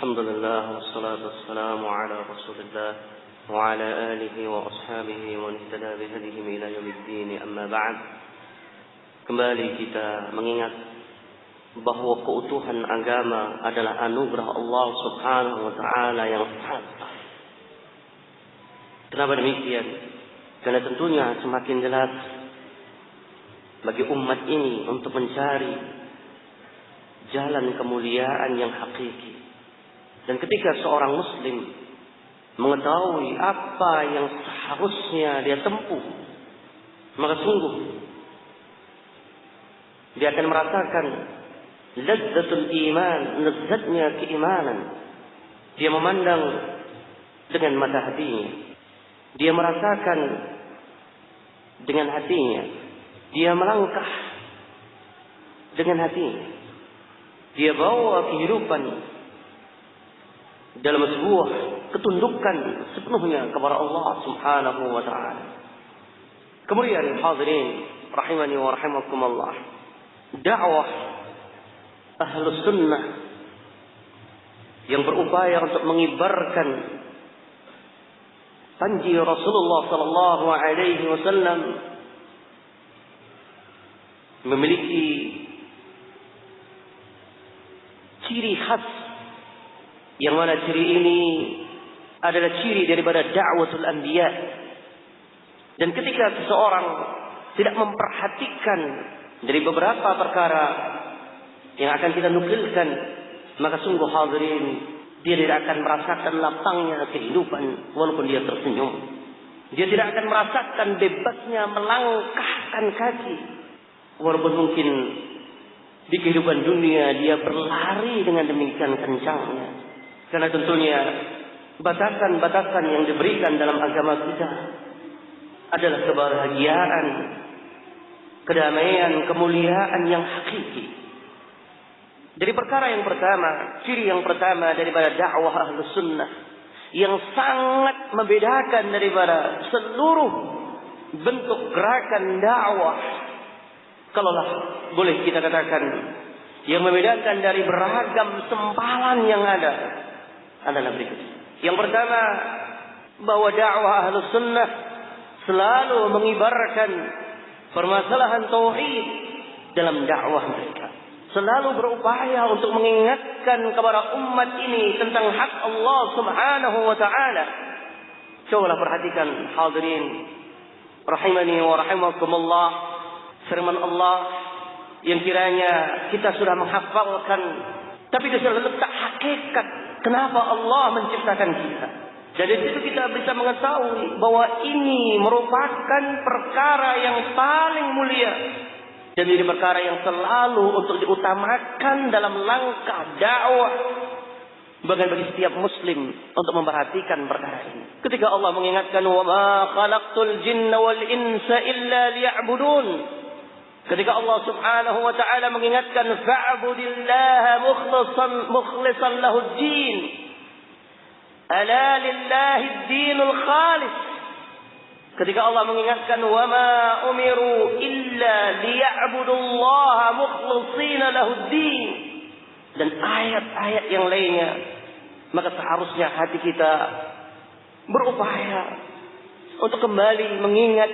الحمد لله والصلاة والسلام على رسول الله وعلى آله وأصحابه ومن اهتدى بهديهم إلى يوم الدين. أما بعد. Kembali kita mengingat bahwa keutuhan agama adalah anugerah Allah Subhanahu wa taala yang sangat besar. Kenapa demikian? Karena tentunya semakin jelas bagi umat ini untuk mencari jalan kemuliaan yang hakiki. Dan ketika seorang muslim mengetahui apa yang seharusnya dia tempuh, maka sungguh dia akan merasakan lazzatul iman, lezatnya keimanan. Dia memandang dengan mata hatinya, dia merasakan dengan hatinya, dia melangkah dengan hatinya, dia bawa kehidupan dalam sebuah ketundukan sepenuhnya kepada Allah Subhanahu wa taala. Kemudian hadirin rahimani wa rahimakumullah, dakwah Ahlus Sunnah yang berupaya untuk mengibarkan panji Rasulullah sallallahu alaihi wasallam memiliki ciri khas, yang mana ciri ini adalah ciri daripada da'watul anbiya. Dan ketika seseorang tidak memperhatikan dari beberapa perkara yang akan kita nukilkan, maka sungguh hadirin, dia tidak akan merasakan lapangnya kehidupan walaupun dia tersenyum. Dia tidak akan merasakan bebasnya melangkahkan kaki walaupun mungkin di kehidupan dunia dia berlari dengan demikian kencangnya. Karena tentunya batasan-batasan yang diberikan dalam agama kita adalah kebahagiaan, kedamaian, kemuliaan yang hakiki. Dari perkara yang pertama, ciri yang pertama daripada dakwah Ahlus Sunnah yang sangat membedakan daripada seluruh bentuk gerakan dakwah, kalaulah boleh kita katakan yang membedakan dari beragam sempalan yang ada, adalah berikut. Yang pertama, bahwa dakwah Ahlus Sunnah selalu mengibarkan permasalahan tauhid dalam dakwah mereka. Selalu berupaya untuk mengingatkan kepada umat ini tentang hak Allah Subhanahu wa taala. Cobalah perhatikan hadirin rahimani wa rahimakumullah, firman Allah yang kiranya kita sudah menghafalkan, tapi dia sudah letak hakikat kenapa Allah menciptakan kita. Dari situ kita bisa mengetahui bahwa ini merupakan perkara yang paling mulia dan ini perkara yang selalu untuk diutamakan dalam langkah dakwah bagi setiap muslim untuk memperhatikan perkara ini. Ketika Allah mengingatkan wa ma khalaqtul jinna wal insa illa liya'budun, ketika Allah Subhanahu wa taala mengingatkan fa'budillaha mukhlishan lahud-din, ala lillahi-d-dinul khalis, ketika Allah mengingatkan wa ma umiru illa liya'budullaha mukhlishina lahud-din, dan ayat-ayat yang lainnya, maka seharusnya hati kita berupaya untuk kembali mengingat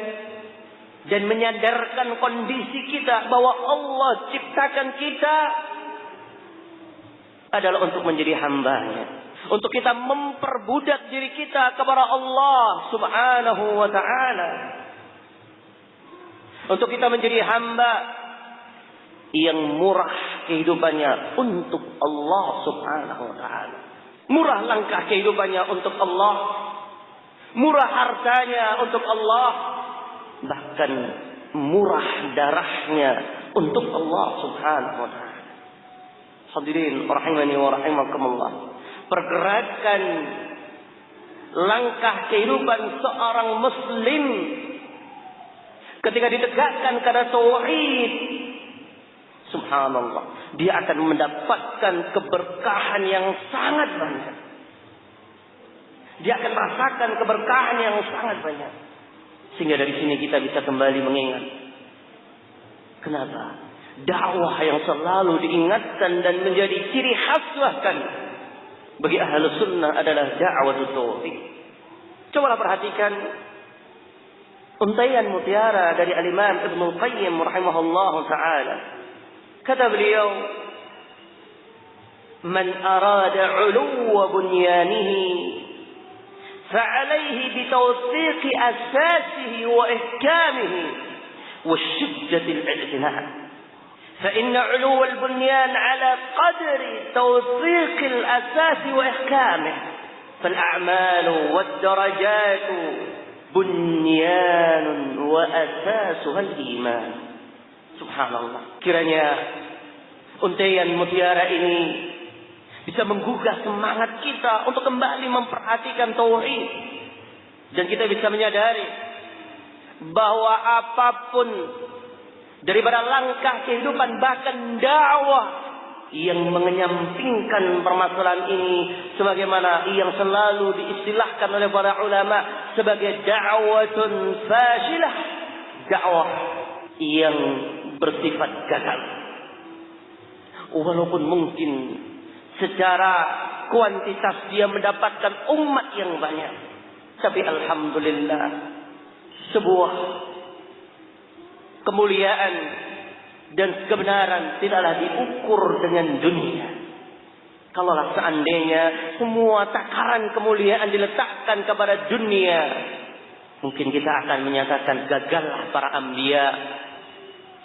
dan menyadarkan kondisi kita bahwa Allah ciptakan kita adalah untuk menjadi hamba-Nya, untuk kita memperbudak diri kita kepada Allah Subhanahu wa taala, untuk kita menjadi hamba yang murah kehidupannya untuk Allah Subhanahu wa taala. Murah langkah kehidupannya untuk Allah, murah hartanya untuk Allah, bahkan murah darahnya untuk Allah Subhanahu wa taala. Hadirin rahimani wa rahimakumullah, pergerakan langkah kehidupan seorang muslim ketika ditegakkan karena tauhid, subhanallah, dia akan mendapatkan keberkahan yang sangat banyak. Dia akan merasakan keberkahan yang sangat banyak. Sehingga dari sini kita bisa kembali mengingat kenapa dakwah yang selalu diingatkan dan menjadi ciri khas bahkan bagi ahlus sunnah adalah da'watut tauhid. Cobalah perhatikan untaian mutiara dari Al-Imam Ibnu Qayyim rahimahullahu taala. Kata beliau, "Man arada 'uluwa bunyanihi fa'alayhi bitawthiq asasihi wa ihkamihi wa shiddati al-i'tina'. فإن علو البنيان على قدر توثيق الأساس وإحكامه فالأعمال والدرجات بنيان وأساسها الإيمان." Subhanallah. Kiranya untaian mutiara ini bisa menggugah semangat kita untuk kembali memperhatikan tauhid, dan kita bisa menyadari bahwa apapun daripada langkah kehidupan bahkan dakwah yang mengenyampingkan permasalahan ini, sebagaimana yang selalu diistilahkan oleh para ulama sebagai da'watun fashilah, dakwah yang bersifat gagal. Walaupun mungkin secara kuantitas dia mendapatkan umat yang banyak, tapi alhamdulillah sebuah kemuliaan dan kebenaran tidaklah diukur dengan dunia. Kalaulah seandainya semua takaran kemuliaan diletakkan kepada dunia, mungkin kita akan menyatakan gagallah para anbiya.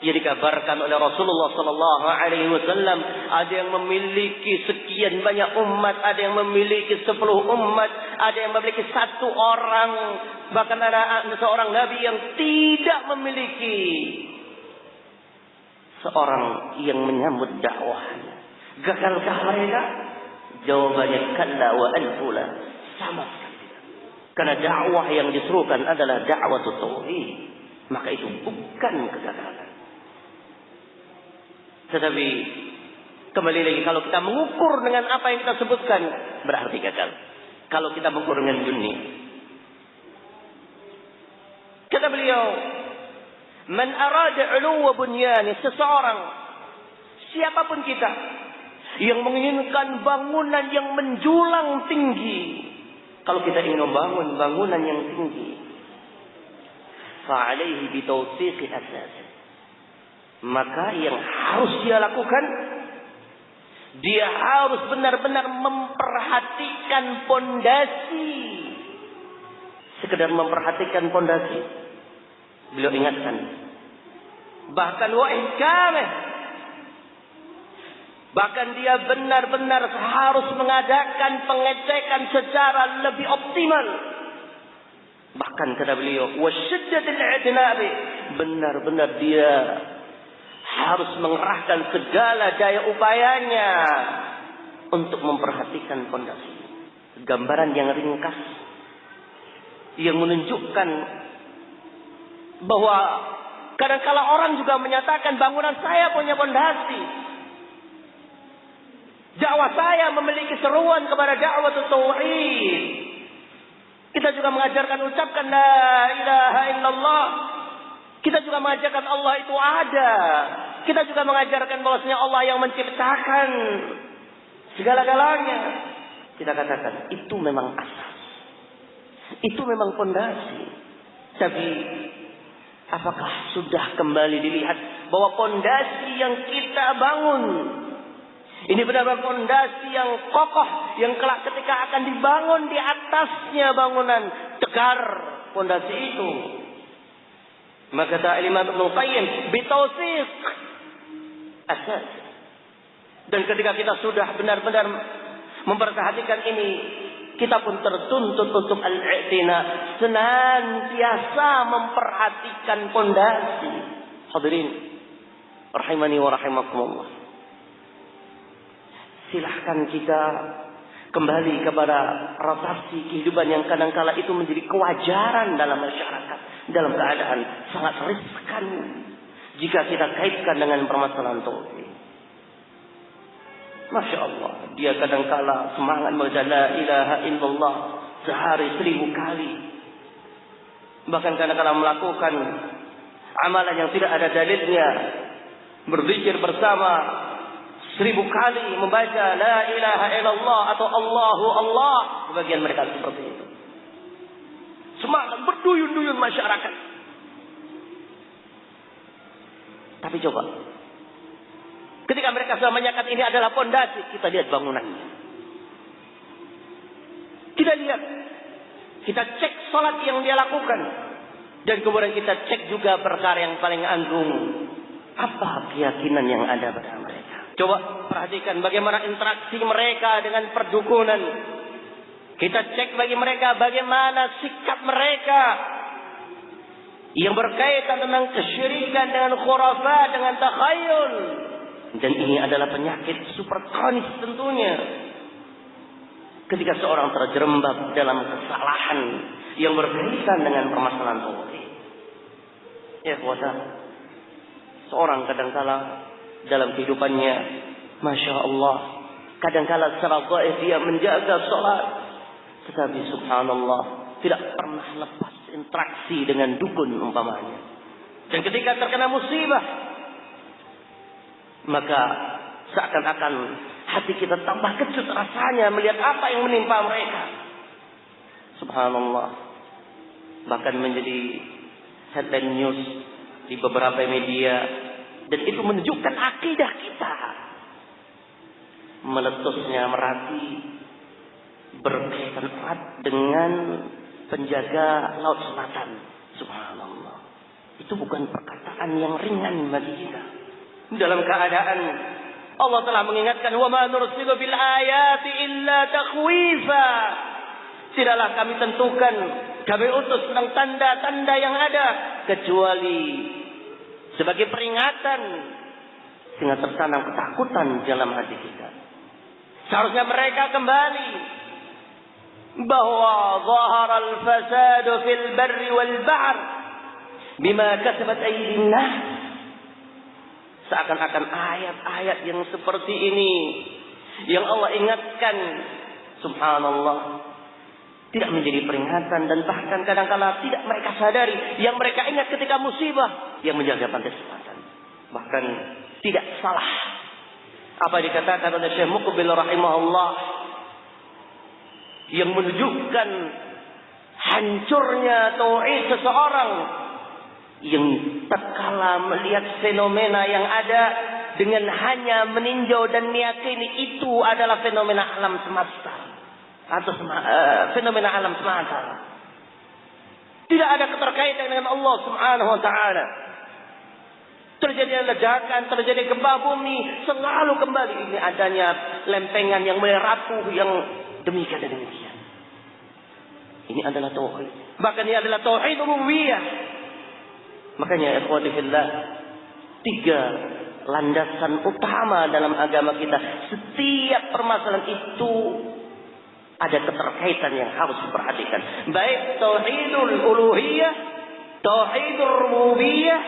Ia dikabarkan oleh Rasulullah sallallahu alaihi wasallam, ada yang memiliki sekian banyak umat, ada yang memiliki 10 umat, ada yang memiliki 1 orang, bahkan ada seorang nabi yang tidak memiliki seorang yang menyambut dakwahnya. Gagalkah mereka? Jawabannya kalla wa alfula, sama sekali tidak. Karena dakwah yang diserukan adalah da'watut tauhid, maka itu bukan kegagalan. Tetapi kembali lagi, kalau kita mengukur dengan apa yang kita sebutkan, berarti gagal. Kalau kita mengukur dengan dunia. Kata beliau, "Man arada 'uluwa bunyani", seseorang, siapapun kita, yang menginginkan bangunan yang menjulang tinggi. Kalau kita ingin membangun bangunan yang tinggi, fa'alaihi bitawthiqi asas, maka yang harus dia lakukan, dia harus benar-benar memperhatikan pondasi. Sekedar memperhatikan pondasi, beliau ingatkan, bahkan wa ihkamah, bahkan dia benar-benar harus mengadakan pengecekan secara lebih optimal. Bahkan kata beliau, wa shiddatil i'tinabi, benar-benar dia harus mengerahkan segala daya upayanya untuk memperhatikan pondasi. Gambaran yang ringkas yang menunjukkan bahwa kadang-kala orang juga menyatakan bangunan saya punya pondasi, dakwah saya memiliki seruan kepada da'watut tauhid. Kita juga mengajarkan ucapkan la ilaha illallah. Kita juga mengajarkan Allah itu ada. Kita juga mengajarkan bahwasanya Allah yang menciptakan segala-galanya. Kita katakan itu memang asas, itu memang pondasi. Tapi apakah sudah kembali dilihat bahwa pondasi yang kita bangun ini benar-benar pondasi yang kokoh, yang kelak ketika akan dibangun di atasnya bangunan tegar pondasi itu? Maka kata Imam Ibnu Qayyim, bitawthiq asas. Dan ketika kita sudah benar-benar memperhatikan ini, kita pun tertuntut untuk al-i'tina, senantiasa memperhatikan pondasi. Hadirin rahimani wa rahimakumullah. Silahkan kita kembali kepada rotasi kehidupan yang kadangkala itu menjadi kewajaran dalam masyarakat, dalam keadaan sangat riskan jika kita kaitkan dengan permasalahan tauhid. Masya Allah, dia kadangkala semangat membaca la ilaha illallah sehari 1000 kali, bahkan kadangkala melakukan amalan yang tidak ada dalilnya, berzikir bersama 1000 kali membaca la ilaha illallah atau Allahu Allah. Sebagian mereka seperti itu. Semangat berduyun-duyun masyarakat. Tapi coba, ketika mereka sudah menyakat ini adalah pondasi, kita lihat bangunannya. Kita lihat, kita cek salat yang dia lakukan, dan kemudian kita cek juga perkara yang paling agung, apa keyakinan yang ada pada mereka. Coba perhatikan bagaimana interaksi mereka dengan perdukunan. Kita cek bagi mereka bagaimana sikap mereka yang berkaitan tentang kesyirikan, dengan khurafat, dengan takhayul. Dan ini adalah penyakit super kronis tentunya. Ketika seorang terjerembab dalam kesalahan yang berkaitan dengan permasalahan tauhid. Ya kuasa. Seorang kadangkala dalam kehidupannya, Masya Allah, kadangkala secara dhaif dia menjaga sholat, tetapi subhanallah tidak pernah lepas interaksi dengan dukun umpamanya. Dan ketika terkena musibah, maka seakan-akan hati kita tambah kecut rasanya melihat apa yang menimpa mereka. Subhanallah. Bahkan menjadi headline news di beberapa media, dan itu menunjukkan akidah kita. Meletusnya Merapi berkaitan erat dengan penjaga Laut Selatan. Subhanallah. Itu bukan perkataan yang ringan bagi kita. Dalam keadaan Allah telah mengingatkan, wa ma nursilu bil ayati illa takhwifa. Tidaklah kami tentukan, kami utus tentang tanda-tanda yang ada kecuali sebagai peringatan, sehingga tertanam ketakutan dalam hati kita. Seharusnya mereka kembali bahwa zahara al-fasad fil barri wal bahr bima kasabat aydin nas. Seakan-akan ayat-ayat yang seperti ini yang Allah ingatkan, subhanallah, tidak menjadi peringatan, dan bahkan kadang-kala tidak mereka sadari. Yang mereka ingat ketika musibah, yang menjaga pantai selatan. Bahkan tidak salah apa dikatakan oleh Syekh Muqbil rahimahullah, yang menunjukkan hancurnya tauhid seseorang yang tatkala melihat fenomena yang ada dengan hanya meninjau dan meyakini itu adalah fenomena alam semesta atau fenomena alam semesta. Tidak ada keterkaitan dengan Allah Subhanahu wa taala. Terjadi ledakan, terjadi gempa bumi, selalu kembali ini adanya lempengan yang mulai rapuh yang demikian dan demikian. Ini adalah tauhid. Bahkan ini adalah tauhid rububiyah. Makanya ikhwati fillah, 3 landasan utama dalam agama kita. Setiap permasalahan itu ada keterkaitan yang harus diperhatikan. Baik tauhidul uluhiyah, tauhidul rububiyah,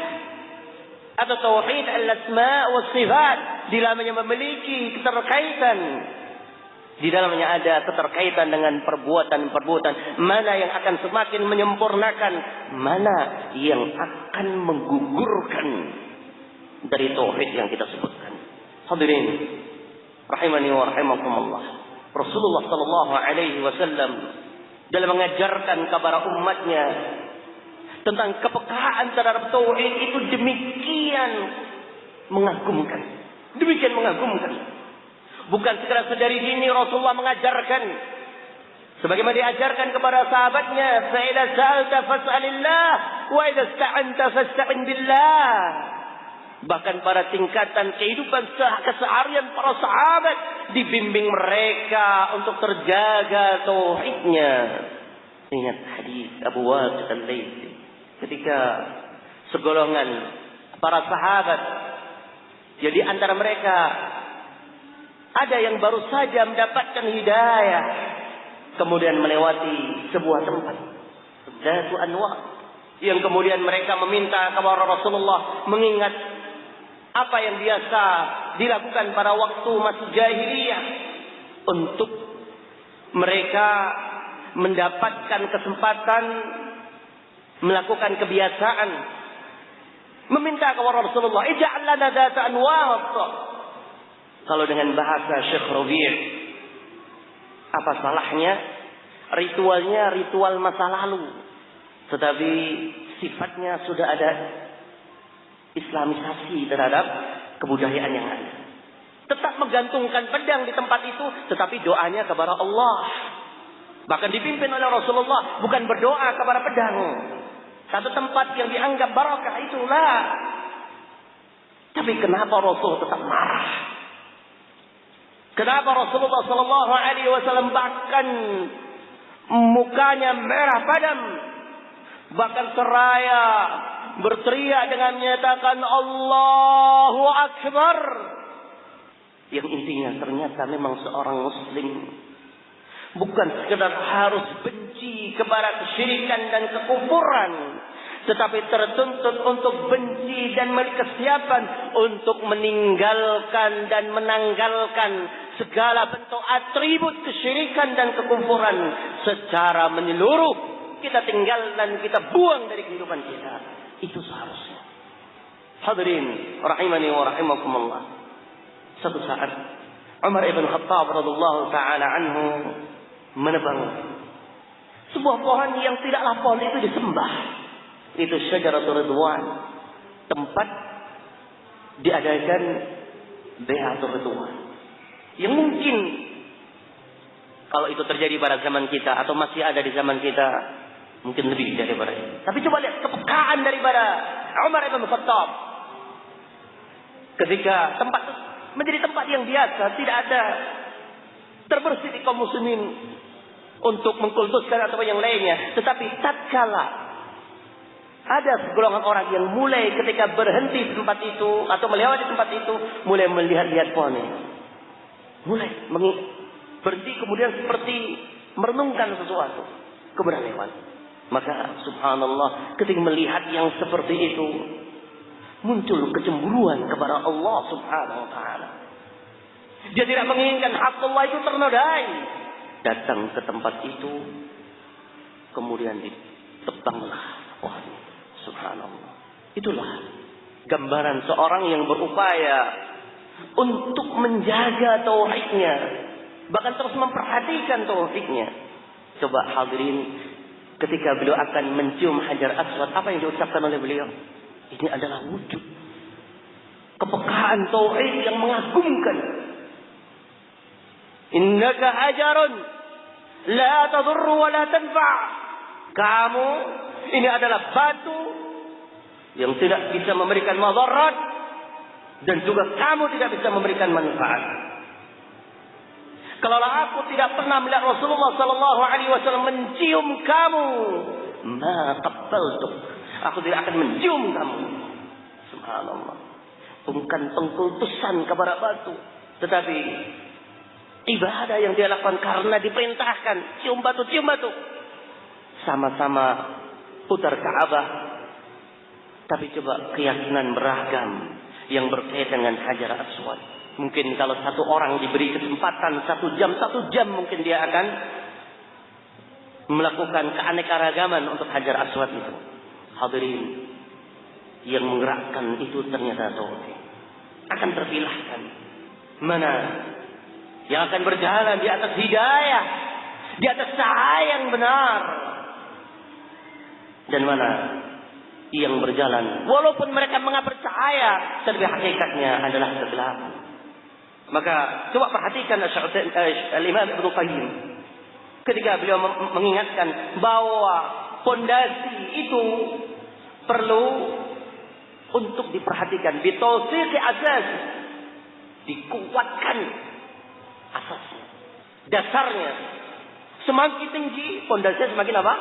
atau tauhid al-asma' was sifat. Di dalamnya memiliki keterkaitan. Di dalamnya ada keterkaitan dengan perbuatan-perbuatan. Mana yang akan semakin menyempurnakan, mana yang akan menggugurkan dari tauhid yang kita sebutkan. Hadirin rahimani wa rahimakumullah. Rasulullah sallallahu alaihi wasallam dalam mengajarkan kepada umatnya tentang kepekaan terhadap tauhid itu demikian mengagumkan. Demikian mengagumkan. Bukan sekedar sedari dini Rasulullah mengajarkan, sebagaimana diajarkan kepada sahabatnya, fa idza sa'alta fas'alillah wa idza ista'anta fasta'in billah. Bahkan pada tingkatan kehidupan keseharian para sahabat dibimbing mereka untuk terjaga tauhidnya. Ingat hadis Abu Waqid al-Laythi ketika segolongan para sahabat, jadi antara mereka ada yang baru saja mendapatkan hidayah, kemudian melewati sebuah tempat, Dzatu Anwa, yang kemudian mereka meminta kepada Rasulullah mengingat apa yang biasa dilakukan pada waktu masih jahiliyah untuk mereka mendapatkan kesempatan melakukan kebiasaan, meminta kepada Rasulullah, ij'al lana Dzata Anwa, Kalau dengan bahasa Syekh Rabi', apa salahnya? Ritualnya ritual masa lalu, tetapi sifatnya sudah ada islamisasi terhadap kebudayaan yang ada. Tetap menggantungkan pedang di tempat itu, tetapi doanya kepada Allah. Bahkan dipimpin oleh Rasulullah, bukan berdoa kepada pedang. Satu tempat yang dianggap barakah itulah. Tapi kenapa Rasul tetap marah? Kenapa Rasulullah Sallallahu Alaihi Wasallam bahkan mukanya merah padam, bahkan seraya berteriak dengan menyatakan Allahu Akbar? Yang intinya ternyata memang seorang Muslim bukan sekedar harus benci kepada kesyirikan dan kekufuran, tetapi tertuntut untuk benci dan memiliki kesiapan untuk meninggalkan dan menanggalkan segala bentuk atribut kesyirikan dan kekufuran secara menyeluruh. Kita tinggalkan, kita buang dari kehidupan kita. Itu seharusnya. Hadirin rahimani wa rahimakumullah. Suatu saat Umar ibn Khattab radhiyallahu taala anhu menebang sebuah pohon yang tidaklah pohon itu disembah. Itu Syajaratul Ridwan, tempat diadakan Bai'atul Ridwan. Yang mungkin kalau itu terjadi pada zaman kita atau masih ada di zaman kita, mungkin lebih daripada itu. Tapi coba lihat kepekaan daripada Umar ibn Khattab. Ketika tempat menjadi tempat yang biasa, tidak ada terbersih di kaum muslimin untuk mengkultuskan atau yang lainnya. Tetapi tatkala ada segolongan orang yang mulai ketika berhenti di tempat itu atau melewati tempat itu, mulai melihat-lihat pohon ini. Mulai berhenti kemudian seperti merenungkan sesuatu. Kemudian lewat. Maka subhanallah, ketika melihat yang seperti itu, muncul kecemburuan kepada Allah subhanahu wa ta'ala. Dia tidak menginginkan hak Allah itu ternodai. Datang ke tempat itu, kemudian ditebanglah pohon. Subhanallah. Itulah gambaran seorang yang berupaya untuk menjaga tauhidnya, bahkan terus memperhatikan tauhidnya. Coba hadirin, ketika beliau akan mencium Hajar Aswad, apa yang diucapkan oleh beliau? Ini adalah wujud kepekaan tauhid yang mengagumkan. Innaka hajarun la tadurru wa la tanfa'. Kamu ini adalah batu yang tidak bisa memberikan madarat dan juga kamu tidak bisa memberikan manfaat. Kalau aku tidak pernah melihat Rasulullah sallallahu alaihi wasallam mencium kamu, ma qabbaltuk. Aku tidak akan mencium kamu. Subhanallah. Bukan pengkultusan kepada batu, tetapi ibadah yang dia lakukan karena diperintahkan. Cium batu, cium batu. Sama-sama putar Ka'bah. Tapi coba keyakinan beragam yang berkaitan dengan Hajar Aswad. Mungkin kalau satu orang diberi kesempatan 1 jam mungkin dia akan melakukan keanekaragaman untuk Hajar Aswad itu. Hadirin, yang menggerakkan itu ternyata tauhid. Akan terpilahkan mana yang akan berjalan di atas hidayah, di atas cahaya yang benar, dan mana yang berjalan walaupun mereka mengaku bercahaya, tapi hakikatnya adalah kegelapan. Maka coba perhatikan Al-Imam Ibnu Qayyim ketika beliau mengingatkan bahwa pondasi itu perlu untuk diperhatikan, bitawsiqi asas, dikuatkan asasnya, dasarnya. Semakin tinggi pondasinya semakin apa?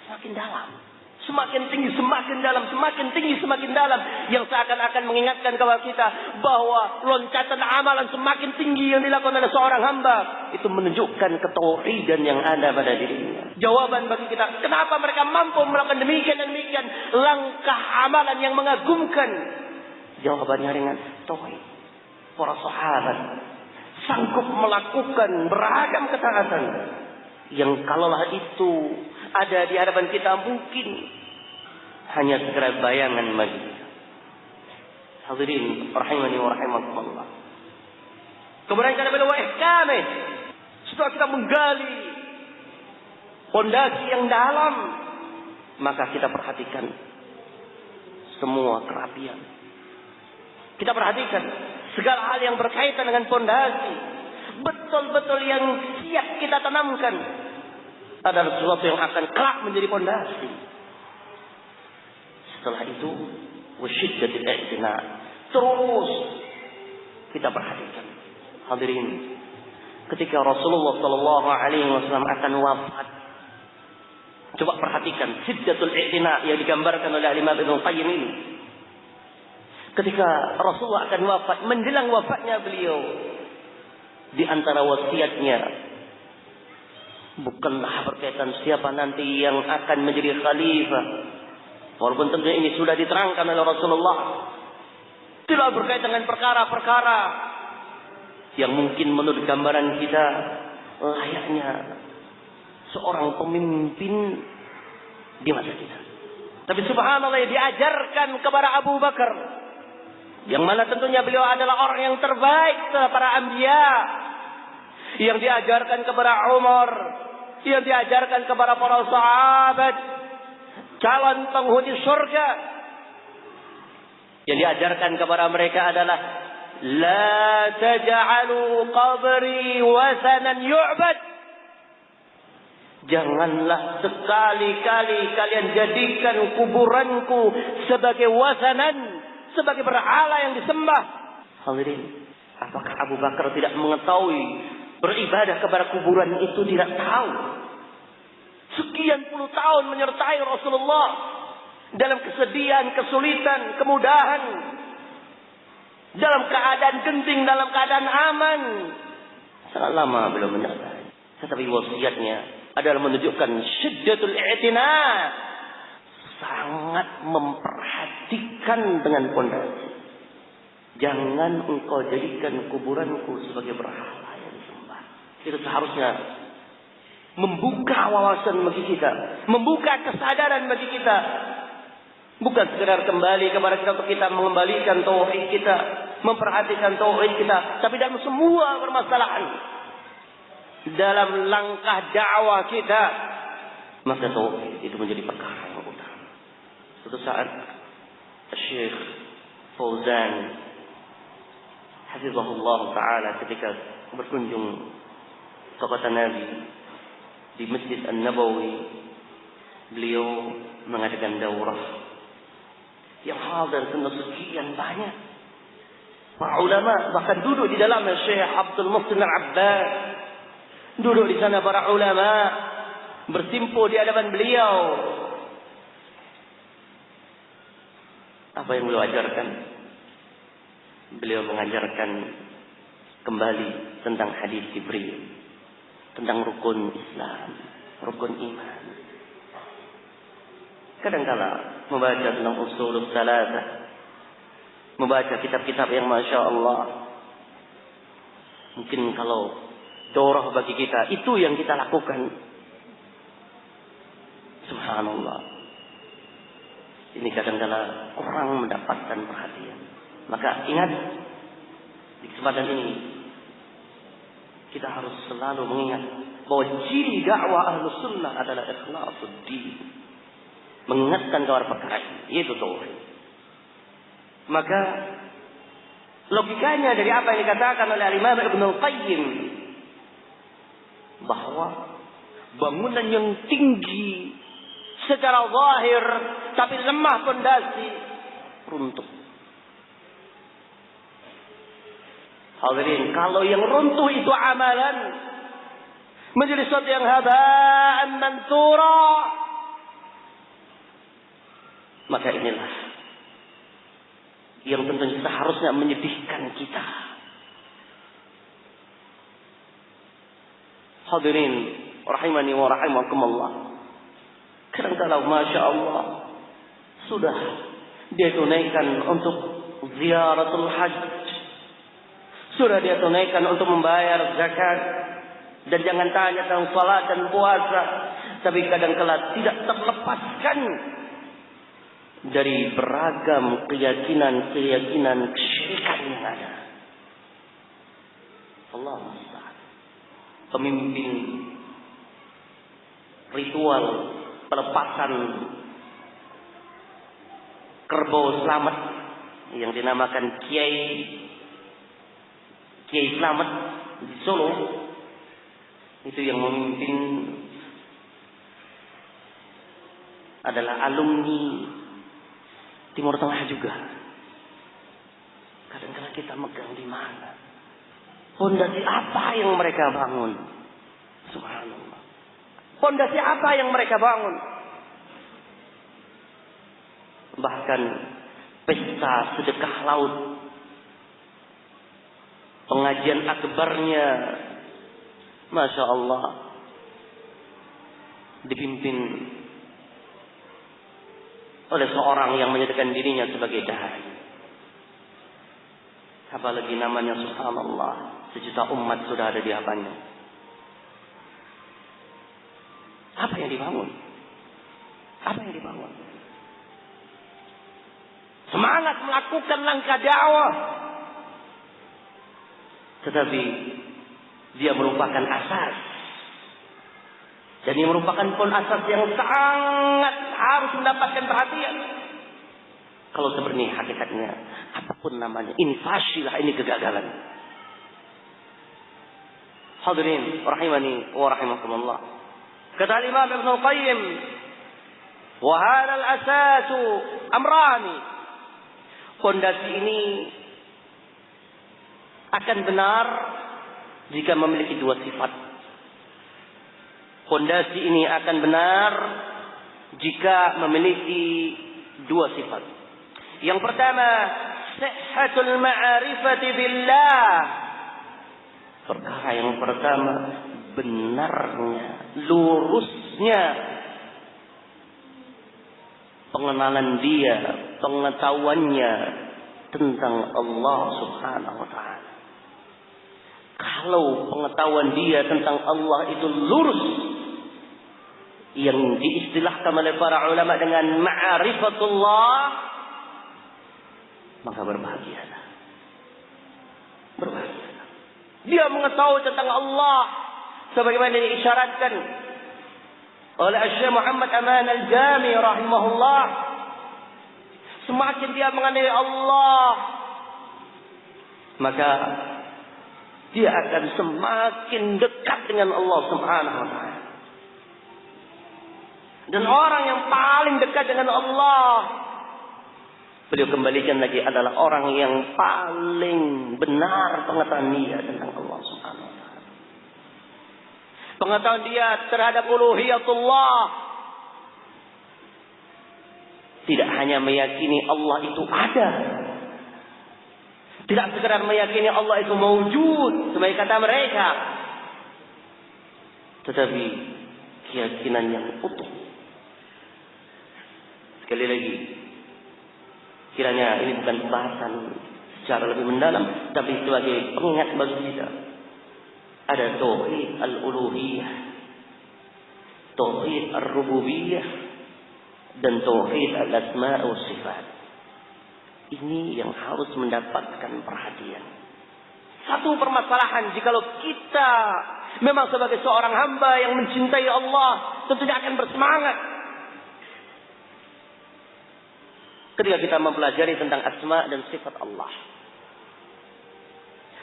Semakin dalam. Semakin tinggi, semakin dalam, semakin tinggi, semakin dalam. Yang seakan-akan mengingatkan kepada kita bahwa loncatan amalan semakin tinggi yang dilakukan oleh seorang hamba, itu menunjukkan ketauhidan yang ada pada dirinya. Jawaban bagi kita, kenapa mereka mampu melakukan demikian dan demikian langkah amalan yang mengagumkan? Jawabannya ringan, tauhid. Para sahabat sanggup melakukan beragam ketaatan yang kalaulah itu ada di hadapan kita mungkin hanya sekedar bayangan bagi kita. Hadirin rahimani wa rahimakumullah. Kemudian kata beliau ihkamih. Setelah kita menggali pondasi yang dalam, maka kita perhatikan semua kerapian. Kita perhatikan segala hal yang berkaitan dengan pondasi. Betul-betul yang siap kita tanamkan adalah sesuatu yang akan kelak menjadi pondasi. Setelah itu, wasyiddatil i'tina. Terus kita perhatikan. Hadirin, ketika Rasulullah sallallahu alaihi wasallam akan wafat, coba perhatikan syiddatul i'tina yang digambarkan oleh Imam Ibnu Qayyim ini. Ketika Rasulullah akan wafat, menjelang wafatnya beliau, di antara wasiatnya bukanlah berkaitan siapa nanti yang akan menjadi khalifah. Walaupun tentu ini sudah diterangkan oleh Rasulullah. Tidak berkaitan dengan perkara-perkara yang mungkin menurut gambaran kita layaknya seorang pemimpin di masa kita. Tapi subhanallah, diajarkan kepada Abu Bakar, yang mana tentunya beliau adalah orang yang terbaik setelah para anbiya, yang diajarkan kepada Umar, yang diajarkan kepada para sahabat, calon penghuni surga, yang diajarkan kepada mereka adalah la taj'alu qabri wasanan yu'bad. Janganlah sekali-kali kalian jadikan kuburanku sebagai wasanan, sebagai berhala yang disembah. Hadirin, apakah Abu Bakar tidak mengetahui beribadah kepada kuburan itu? Tidak tahu. Sekian puluh tahun menyertai Rasulullah dalam kesedihan, kesulitan, kemudahan, dalam keadaan genting, dalam keadaan aman. Sangat lama belum menyertai. Tetapi wasiatnya adalah menunjukkan syiddatul i'tina, sangat memperhatikan dengan pondasi. Jangan engkau jadikan kuburanku sebagai berhala yang disembah. Itu seharusnya membuka wawasan bagi kita, membuka kesadaran bagi kita. Bukan sekedar kembali kepada kita untuk kita mengembalikan tauhid kita, memperhatikan tauhid kita, tapi dalam semua permasalahan, dalam langkah dakwah kita, maka tauhid itu menjadi perkara yang utama. Suatu saat Syekh Fauzan hafizahullah taala ketika berkunjung ke kota Nabi di Masjid An-Nabawi, beliau mengadakan daurah yang hadir sekian banyak para ulama, bahkan duduk di dalamnya Syekh Abdul Muhsin Al-Abbad, duduk di sana para ulama bersimpuh di hadapan beliau. Apa yang beliau ajarkan? Beliau mengajarkan kembali tentang hadis Jibril, tentang rukun Islam, rukun iman. Kadangkala membaca tentang usulul salatah, membaca kitab-kitab yang Masya Allah, mungkin kalau daurah bagi kita, itu yang kita lakukan. Subhanallah, ini kadangkala kurang mendapatkan perhatian. Maka ingat, di kesempatan ini kita harus selalu mengingat bahwa ciri dakwah Ahlus Sunnah adalah ikhlasuddin, mengingatkan kepada perkara ini, yaitu tauhid. Maka logikanya dari apa yang dikatakan oleh Imam Ibnu Qayyim, bahwa bangunan yang tinggi secara zahir tapi lemah pondasi, runtuh. Hadirin, kalau yang runtuh itu amalan, menjadi sesuatu yang haba'an mansura, maka inilah yang tentunya seharusnya menyedihkan kita. Hadirin rahimani wa rahimakumullah, kadang-kadang Masya Allah sudah dia tunaikan untuk ziaratul hajj, sudah dia tunaikan untuk membayar zakat, dan jangan tanya tentang salat dan puasa, tapi kadang-kala tidak terlepaskan dari beragam keyakinan-keyakinan kesyirikan yang ada. Allah musta'an. Pemimpin ritual pelepasan kerbau selamat yang dinamakan Kiai Slamet di Solo, itu yang memimpin adalah alumni Timur Tengah juga. Kadang-kadang kita megang di mana? Pondasi apa yang mereka bangun? Subhanallah. Pondasi apa yang mereka bangun? Bahkan pesta sedekah laut, pengajian akbarnya, Masya Allah, dipimpin oleh seorang yang menyatakan dirinya sebagai dai. Apalagi namanya subhanallah, sejuta umat sudah ada di hadapannya. Apa yang dibangun? Apa yang dibangun? Semangat melakukan langkah dakwah, tetapi dia merupakan asas. Dan ini merupakan pun asas yang sangat harus mendapatkan perhatian. Kalau seperti ini hakikatnya, apapun namanya, ini fasilah, ini kegagalan. Hadirin rahimani wa rahimakumullah. Kata Imam Ibnu Qayyim, wa hadha al-asas amrani. Fondasi ini akan benar jika memiliki dua sifat. Fondasi ini akan benar jika memiliki dua sifat. Yang pertama, sihhatul ma'rifati billah. Perkara yang pertama, benarnya, lurusnya pengenalan dia, pengetahuannya tentang Allah Subhanahu wa ta'ala. Kalau pengetahuan dia tentang Allah itu lurus, yang diistilahkan oleh para ulama dengan ma'rifatullah, maka berbahagialah. Berbahagialah. Dia mengetahui tentang Allah sebagaimana diisyaratkan oleh Syekh Muhammad Aman Al-Jami rahimahullah. Semakin dia mengenai Allah, maka dia akan semakin dekat dengan Allah Subhanahu wa ta'ala. Dan orang yang paling dekat dengan Allah, beliau kembalikan lagi, adalah orang yang paling benar pengetahuan dia tentang Allah Subhanahu wa ta'ala. Pengetahuan dia terhadap uluhiyatullah. Tidak hanya meyakini Allah itu ada, tidak sekedar meyakini Allah itu mewujud sebagai kata mereka, tetapi keyakinan yang utuh. Sekali lagi, kiranya ini bukan pembahasan secara lebih mendalam, tapi sebagai pengingat bagi kita. Ada tauhid al-uluhiyah, tauhid ar-rububiyah, dan tauhid al-asma' wa sifat. Ini yang harus mendapatkan perhatian. Satu permasalahan, jikalau kita memang sebagai seorang hamba yang mencintai Allah, tentunya akan bersemangat ketika kita mempelajari tentang asma dan sifat Allah.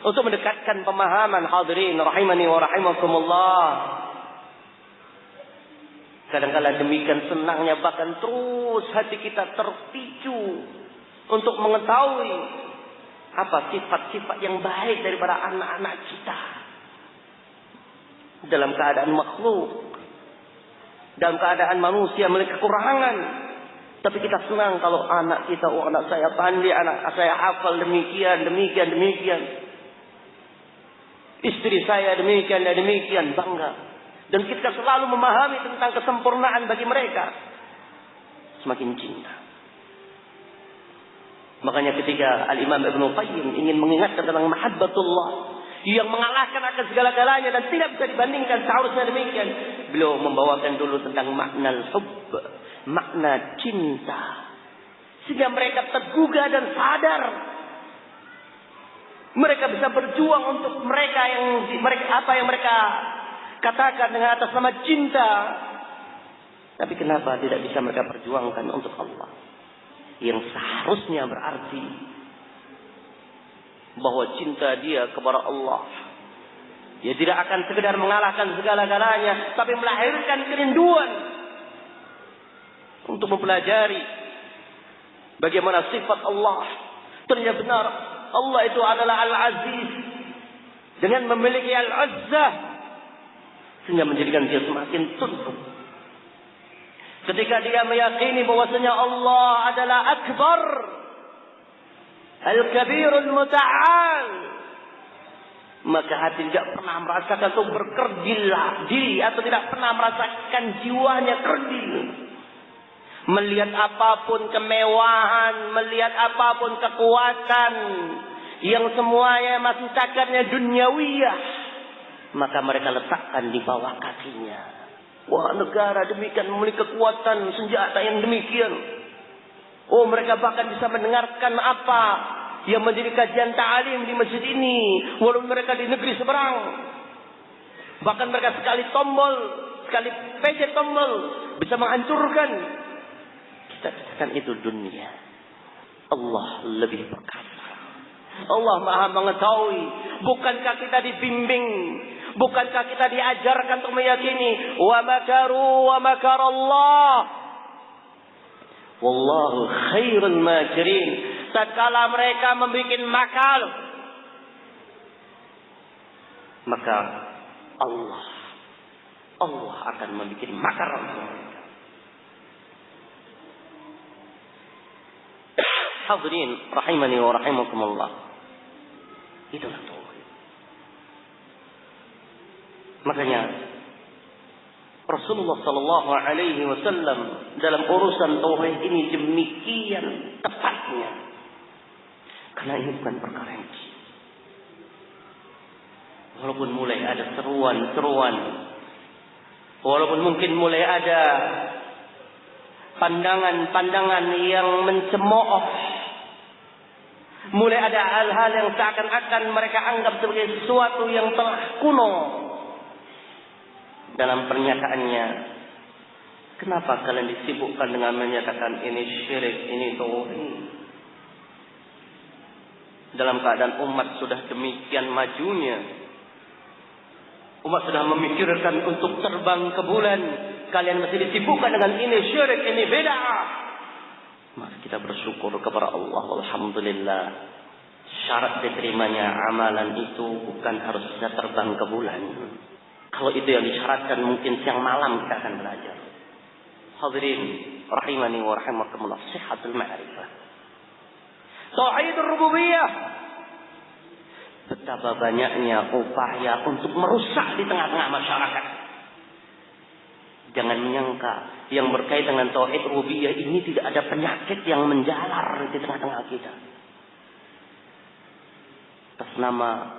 Untuk mendekatkan pemahaman, hadirin rahimani wa rahimakumullah. Kadang-kadang demikian senangnya, bahkan terus hati kita terpicu untuk mengetahui apa sifat-sifat yang baik daripada anak-anak kita. Dalam keadaan makhluk, dalam keadaan manusia memiliki kekurangan, tapi kita senang kalau anak kita, oh anak saya pandai, anak saya hafal demikian, demikian, demikian. Istri saya demikian dan demikian, bangga. Dan kita selalu memahami tentang kesempurnaan bagi mereka. Semakin cinta. Makanya ketika Al-Imam Ibnu Qayyim ingin mengingatkan tentang mahabbatullah yang mengalahkan akan segala-galanya dan tidak bisa dibandingkan, seharusnya demikian, beliau membawakan dulu tentang makna al-hubb, makna cinta, sehingga mereka tergugah dan sadar Mereka bisa berjuang untuk apa yang mereka katakan dengan atas nama cinta. Tapi kenapa tidak bisa mereka perjuangkan untuk Allah? Yang seharusnya berarti bahwa cinta dia kepada Allah, dia tidak akan sekedar mengalahkan segala-galanya, tapi melahirkan kerinduan untuk mempelajari bagaimana sifat Allah. Ternyata benar Allah itu adalah Al-Aziz, dengan memiliki Al-Izzah, sehingga menjadikan dia semakin tunduk. Ketika dia meyakini bahwasanya Allah adalah Akbar, Al-Kabirul Muta'al, maka hati tidak pernah merasakan itu berkerdil diri, atau tidak pernah merasakan jiwanya kerdil. Melihat apapun kemewahan, melihat apapun kekuatan yang semuanya masih takarnya duniawiyah, maka mereka letakkan di bawah kakinya. Wah, negara demikian memiliki kekuatan senjata yang demikian. Oh, mereka bahkan bisa mendengarkan apa yang menjadi kajian ta'alim di masjid ini, walaupun mereka di negeri seberang. Bahkan mereka sekali pencet tombol bisa menghancurkan. Kita katakan itu dunia. Allah lebih perkasa. Allah Maha mengetahui. Bukankah kita dibimbing? Bukankah kita diajarkan untuk meyakini wa makaru wa makarallah wallahu khairul makirin. Tatkala mereka membuat makar, maka Allah akan membuat makar untuk mereka. Hadirin rahimani wa rahimakumullah. Itulah tauhid. Makanya Rasulullah sallallahu alaihi wasallam dalam urusan tauhid ini demikian tepatnya. Karena ini bukan perkara yang kecil. Walaupun mulai ada seruan-seruan, walaupun mungkin mulai ada pandangan-pandangan yang mencemooh, mulai ada hal-hal yang seakan-akan mereka anggap sebagai sesuatu yang telah kuno dalam pernyataannya. Kenapa kalian disibukkan dengan menyatakan ini syirik, ini tauhid? Dalam keadaan umat sudah demikian majunya, umat sudah memikirkan untuk terbang ke bulan, kalian masih disibukkan dengan ini syirik, ini bid'ah. Maka kita bersyukur kepada Allah. Alhamdulillah, syarat diterimanya amalan itu bukan harus bisa terbang ke bulan. Kalau itu yang disyaratkan, mungkin siang malam kita akan belajar. Hadirin rahimani wa rahimakumullah, sihhatul ma'rifah. Tauhidur rububiyah. Betapa banyaknya upaya untuk merusak di tengah-tengah masyarakat. Jangan menyangka yang berkait dengan tauhid rububiyah ini tidak ada penyakit yang menjalar di tengah-tengah kita. Atas nama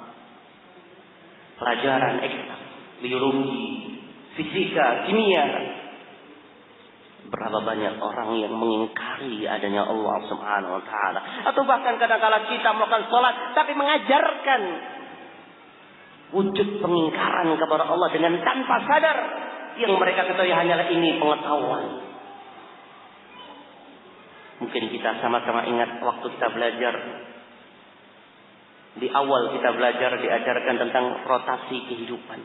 pelajaran eksak, biologi, fisika, kimia, berapa banyak orang yang mengingkari adanya Allah Subhanahu wa taala, atau bahkan kadang-kala kita melakukan salat tapi mengajarkan wujud pengingkaran kepada Allah dengan tanpa sadar, yang mereka ketahui hanyalah ini pengetahuan. Mungkin kita sama-sama ingat waktu kita belajar, di awal kita belajar diajarkan tentang rotasi kehidupan,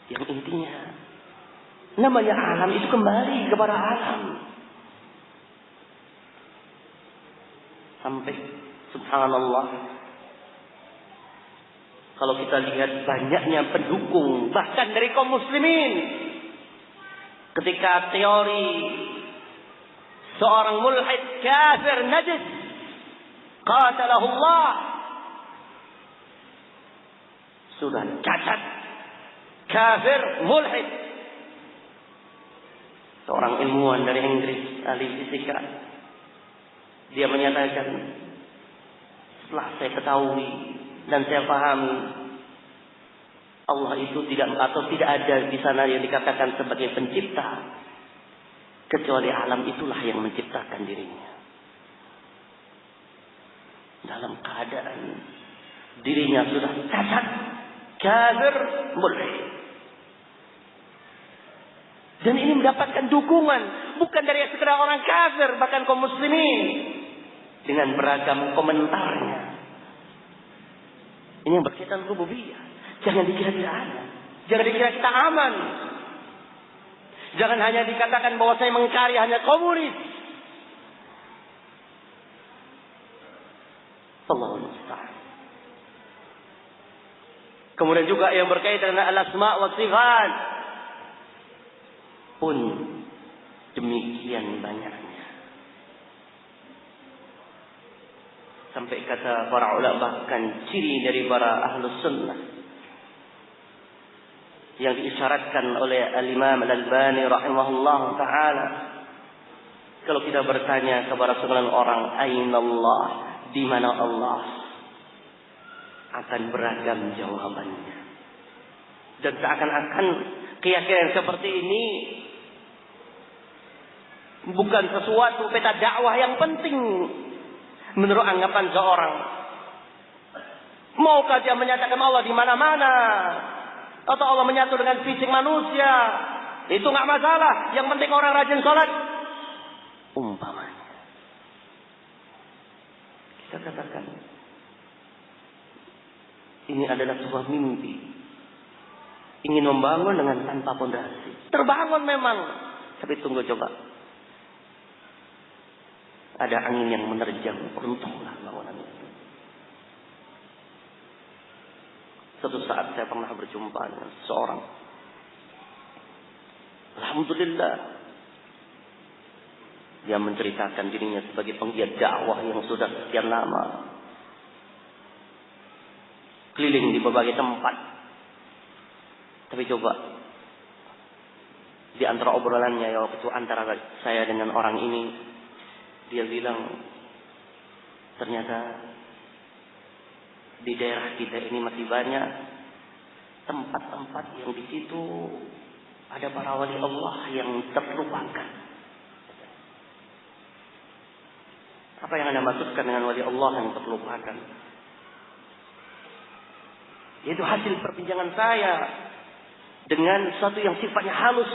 yang intinya namanya alam itu kembali kepada alam. Sampai subhanallah, kalau kita lihat banyaknya pendukung bahkan dari kaum muslimin, ketika teori seorang mulhid kafir najis qatalahullah sudah cacat, kafir mulhid. Seorang ilmuwan dari Inggris, ahli fisika, dia menyatakan, setelah saya ketahui dan saya pahami, Allah itu tidak ada di sana yang dikatakan sebagai pencipta, kecuali alam itulah yang menciptakan dirinya. dalam keadaan dirinya sudah cacat, kafir, mulhid. Dan ini mendapatkan dukungan bukan dari sekedar orang kafir, bahkan kaum muslimin dengan beragam komentarnya. Ini yang berkaitan rububiyah. Jangan dikira tidak ada. Jangan dikira kita aman. Jangan hanya dikatakan bahwa saya mengingkari hanya komunis. Allahu musta'an. Kemudian juga yang berkaitan dengan al-asma' wa sifat pun demikian banyaknya. Sampai kata para ulama, bahkan ciri dari para ahlus sunnah yang diisyaratkan oleh al-Imam Al-Albani rahimahullah ta'ala, kalau kita bertanya kepada seorang orang, aina Allah, di mana Allah, akan beragam jawabannya. Dan seakan-akan keyakinan seperti ini bukan sesuatu peta dakwah yang penting menurut anggapan seorang. Maukah dia menyatakan Allah di mana-mana, atau Allah menyatu dengan fisik manusia? Itu nggak masalah. Yang penting orang rajin sholat. Umpamanya kita katakan ini adalah sebuah mimpi, ingin membangun dengan tanpa fondasi. Terbangun memang, tapi tunggu coba. Ada angin yang menerjang, runtuhlah bangunan itu. Suatu saat saya pernah berjumpa dengan seseorang. Alhamdulillah, dia menceritakan dirinya sebagai penggiat dakwah yang sudah sekian lama, keliling di berbagai tempat. Tapi coba, di antara obrolannya ya waktu itu antara saya dengan orang ini, dia bilang ternyata di daerah kita ini masih banyak tempat-tempat yang di situ ada para wali Allah yang terlupakan. Apa yang Anda maksudkan dengan wali Allah yang terlupakan? Yaitu hasil perbincangan saya dengan sesuatu yang sifatnya halus.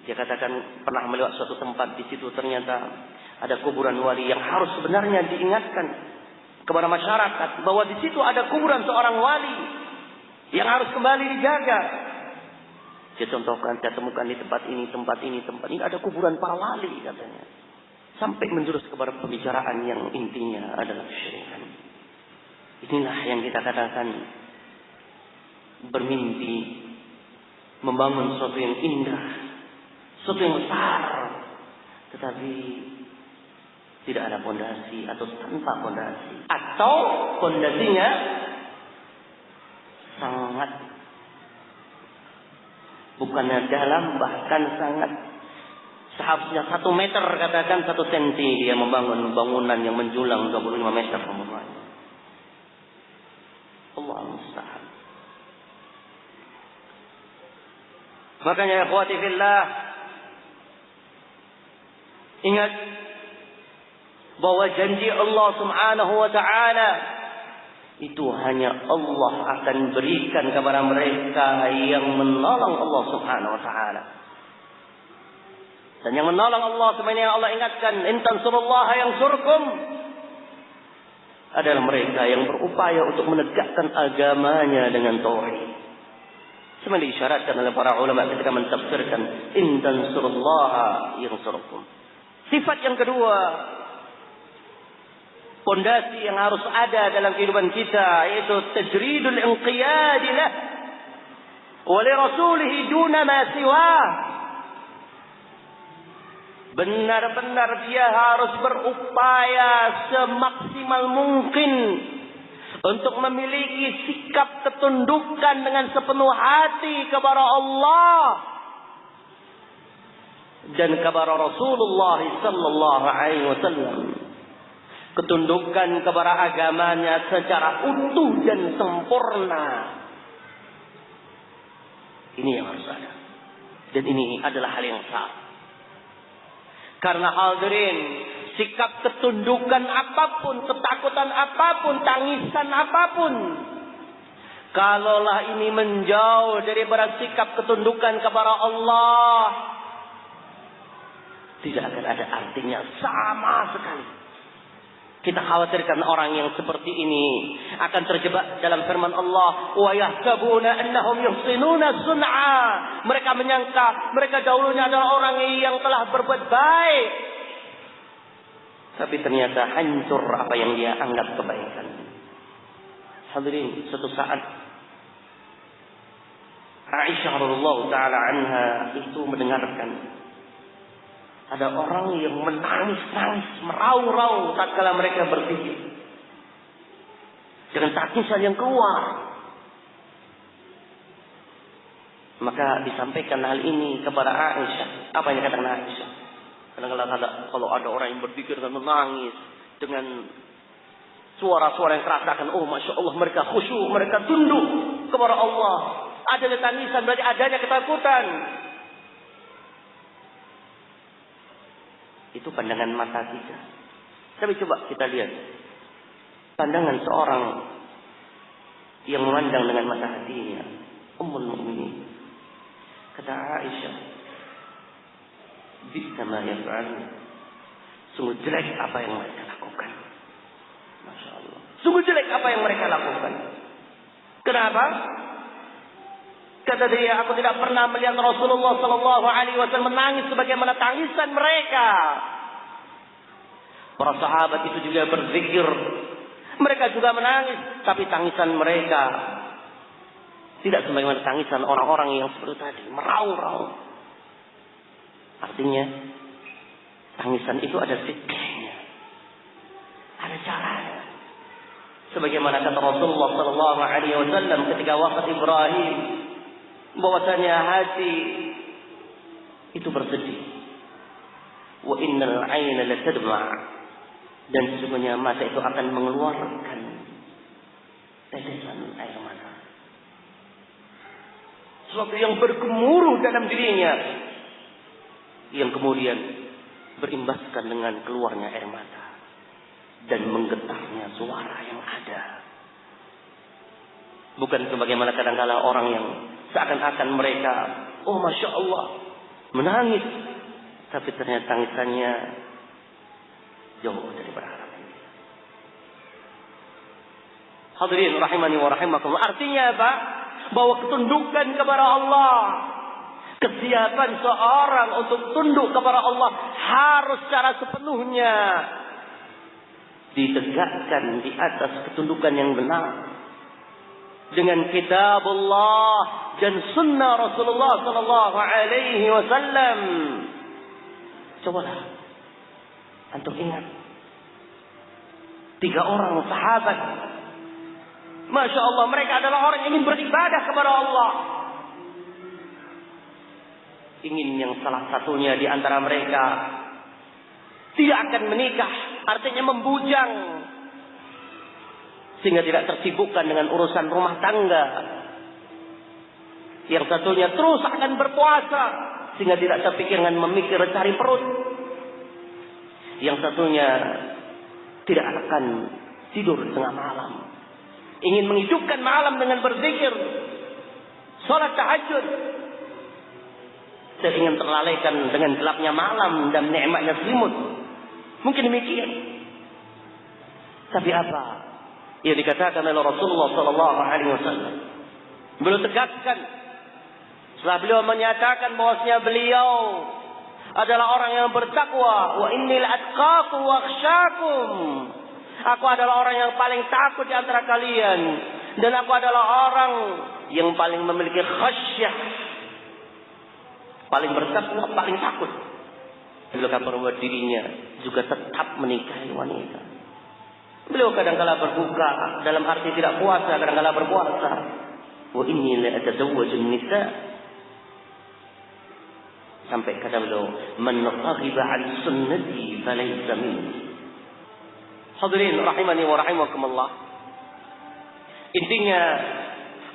Dia katakan pernah melewat suatu tempat, di situ ternyata ada kuburan wali yang harus sebenarnya diingatkan kepada masyarakat bahwa di situ ada kuburan seorang wali yang harus kembali dijaga. Dia contohkan, saya temukan di tempat ini ada kuburan para wali katanya. Sampai menjurus kepada pembicaraan yang intinya adalah kesyirikan. Inilah yang kita katakan bermimpi membangun sesuatu yang indah, sesuatu yang besar, tetapi tidak ada fondasi atau tanpa fondasi, atau fondasinya sangat bukannya dalam, bahkan sangat seharusnya 1 meter, katakan 1 senti dia membangun bangunan yang menjulang 25 meter kemudian. Allah musta'an. Makanya ya ikhwati fillah, ingat bahwa janji Allah Subhanahu wa ta'ala itu hanya Allah akan berikan kepada mereka yang menolong Allah Subhanahu wa ta'ala. Dan yang menolong Allah, sebenarnya Allah ingatkan, in tansurullaha yansurkum, adalah mereka yang berupaya untuk menegakkan agamanya dengan tauhid. Sebenarnya disyaratkan oleh para ulama ketika mentafsirkan in tansurullaha yansurkum. Sifat yang kedua, pondasi yang harus ada dalam kehidupan kita, yaitu tajridul inqiyad lah wa li rasulih duna ma siwah. Benar-benar dia harus berupaya semaksimal mungkin untuk memiliki sikap ketundukan dengan sepenuh hati kepada Allah dan kepada Rasulullah sallallahu alaihi wasallam. Ketundukan kepada agamanya secara utuh dan sempurna. Ini yang harus ada. Dan ini adalah hal yang sah. Karena hadirin, sikap ketundukan apapun, ketakutan apapun, tangisan apapun, kalaulah ini menjauh daripada sikap ketundukan kepada Allah, tidak akan ada artinya sama sekali. Kita khawatirkan orang yang seperti ini akan terjebak dalam firman Allah, wa yahsabuna annahum yuhsinuna sun'a. Mereka menyangka mereka dahulunya adalah orang yang telah berbuat baik, tapi ternyata hancur apa yang dia anggap kebaikan. Hadirin, suatu saat Aisyah radhiyallahu taala anha itu mendengarkan ada orang yang menangis-nangis, meraung-raung tatkala mereka berpikir dengan tangisan yang keluar. Maka disampaikan hal ini kepada Aisyah. Apa yang dikatakan Aisyah? Kadang-kadang kalau ada orang yang berpikir dan menangis dengan suara-suara yang keras, akan, oh masya Allah, mereka khusyuk, mereka tunduk kepada Allah. Ada tangisan berarti adanya ketakutan. Itu pandangan mata kita. Tapi coba kita lihat pandangan seorang yang memandang dengan mata hatinya. Ummul Mukminin, kata Aisyah, bisa ma yaf'alun. Sungguh jelek apa yang mereka lakukan. Masya Allah. Sungguh jelek apa yang mereka lakukan. Kenapa? Kata dia, aku tidak pernah melihat Rasulullah sallallahu alaihi wasallam menangis sebagaimana tangisan mereka. Para sahabat itu juga berzikir, mereka juga menangis, tapi tangisan mereka tidak sebagaimana tangisan orang-orang yang seperti tadi, meraung-raung. Artinya, tangisan itu ada fitrahnya, ada caranya. Sebagaimana kata Rasulullah sallallahu alaihi wasallam ketika wafat Ibrahim, bahwasanya hati itu bersedih. Wa innal 'aina latadma', dan sesungguhnya mata itu akan mengeluarkan tetesan air mata. Sesuatu yang bergemuruh dalam dirinya, yang kemudian berimbaskan dengan keluarnya air mata dan menggetarnya suara yang ada. Bukan sebagaimana kadang-kala orang yang seakan-akan mereka, oh masya Allah, menangis, tapi ternyata tangisannya jauh dari harapan. Hadirin rahimani wa rahimakumullah. Artinya apa? Bahwa ketundukan kepada Allah, kesiapan seorang untuk tunduk kepada Allah harus secara sepenuhnya ditegakkan di atas ketundukan yang benar dengan kitabullah dan sunnah Rasulullah sallallahu alaihi wasallam. Cobalah antum ingat 3 orang sahabat, masya Allah, mereka adalah orang yang ingin beribadah kepada Allah. Ingin yang salah satunya di antara mereka tidak akan menikah, artinya membujang, sehingga tidak tersibukkan dengan urusan rumah tangga. Yang satunya terus akan berpuasa, sehingga tidak terpikirkan memikir cari perut. Yang satunya tidak akan tidur tengah malam, ingin menghidupkan malam dengan berzikir, sholat tahajud. Saya ingin terlalaikan dengan gelapnya malam dan nikmatnya selimut. Mungkin demikian. Tapi apa yang dikatakan oleh Rasulullah sallallahu alaihi wasallam? Beliau tegaskan setelah beliau menyatakan bahwasanya beliau adalah orang yang bertakwa, wa innil atqakum wa akhsyakum. Aku adalah orang yang paling takut di antara kalian, dan aku adalah orang yang paling memiliki khasyah, paling bertakwa, paling takut. Beliau bahwa dirinya juga tetap menikahi wanita. Beliau kadang-kala berbuka, dalam arti tidak puasa, kadang-kala berpuasa. Wa inni la atazawwaju nisa. Sampai kata beliau, man raghiba an sunnati falaysa minni. Hadirin rahimani wa rahimakumullah. Intinya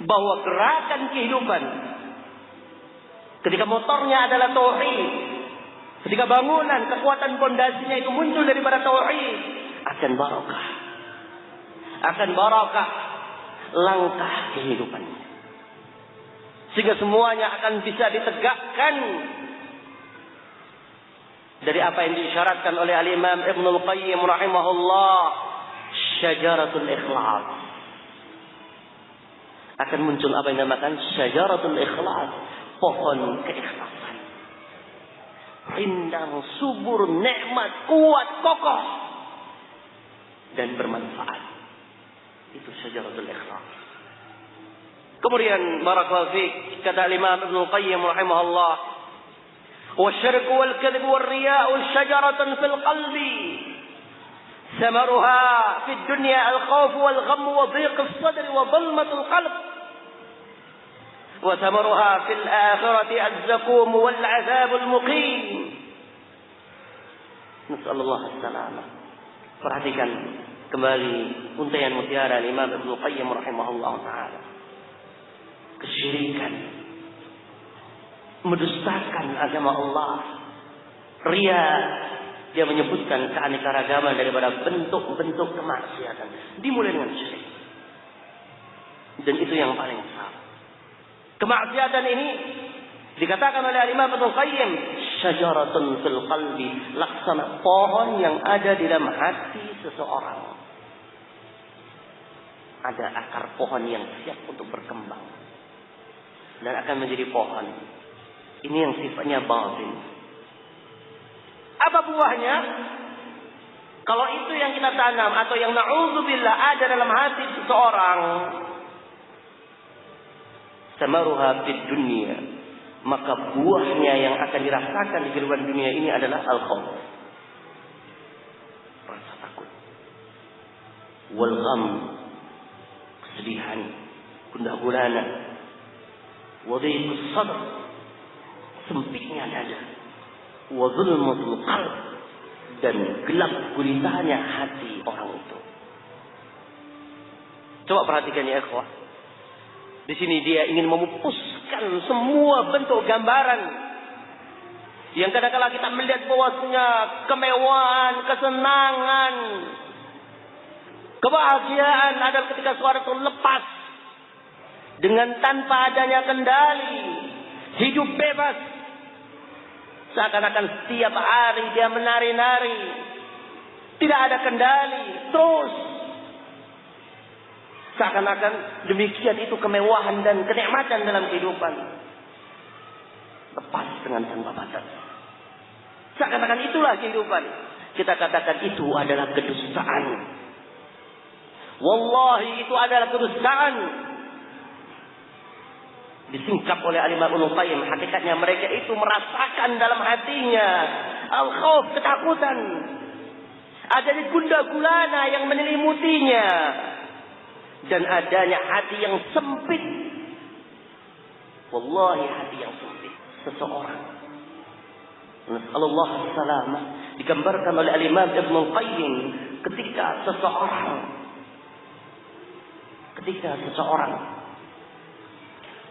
bahwa gerakan kehidupan ketika motornya adalah tauhid, ketika bangunan, kekuatan pondasinya itu muncul daripada tauhid, akan barokah. Akan barokah langkah kehidupannya. Sehingga semuanya akan bisa ditegakkan dari apa yang disyaratkan oleh Al-Imam Ibnul Qayyim rahimahullah, syajaratul ikhlas. Akan muncul apa yang dinamakan syajaratul ikhlas, pohon keikhlasan. Rindang, subur, nikmat, kuat, kokoh dan bermanfaat. Itu syajaratul ikhlas. Kemudian barakallahu fiik, kata Imam Ibnu Qayyim rahimahullah, wasyirku wal kadhib wal riya'u syajaratun fil qalbi ثمرها في الدنيا الخوف والغم وضيق الصدر وظلمة القلب وثمرها في الآخرة الزقوم والعذاب المقيم. نسأل الله السلامة. Perhatikan kembali untaian mutiara Imam Ibnu Qayyim rahimahullah taala. Kesyirikan, mendustakan agama Allah, ria. Dia menyebutkan keanekaragaman daripada bentuk-bentuk kemaksiatan. Dimulai dengan syirik. Dan itu yang paling besar. Kemaksiatan ini dikatakan oleh Imam Ibnu Qayyim, syajaratun fil qalbi, laksana pohon yang ada di dalam hati seseorang. Ada akar pohon yang siap untuk berkembang dan akan menjadi pohon. Ini yang sifatnya batin. Apa buahnya? Kalau itu yang kita tanam atau yang na'udzubillah ada dalam hati seseorang, samaruha fid dunya, maka buahnya yang akan dirasakan di kehidupan dunia ini adalah al-khauf, rasa takut, wal gham, kesedihan, gundah gulana, wa dhiqus sadr, sempitnya dada, wa zulmatul qalb, dan gelap gulitanya hati orang itu. Coba perhatikan ya ikhwah. Di sini dia ingin memupuskan semua bentuk gambaran yang kadang-kala kita melihat bahwasanya kemewahan, kesenangan, kebahagiaan adalah ketika suara itu lepas dengan tanpa adanya kendali, hidup bebas. Seakan-akan setiap hari dia menari-nari, tidak ada kendali, terus seakan-akan demikian itu kemewahan dan kenikmatan dalam kehidupan, lepas dengan tanpa batas. Seakan-akan itulah kehidupan. Kita katakan itu adalah kedustaan. Wallahi itu adalah kedustaan. Disingkap oleh Al-Imam Ibnu Qayyim, hakikatnya mereka itu merasakan dalam hatinya al-khauf, ketakutan, adanya gundah gulana yang menyelimutinya, dan adanya hati yang sempit. Wallahi hati yang sempit seseorang. Nasallallahu salamah. Digambarkan oleh Al-Imam Ibnu Qayyim ketika seseorang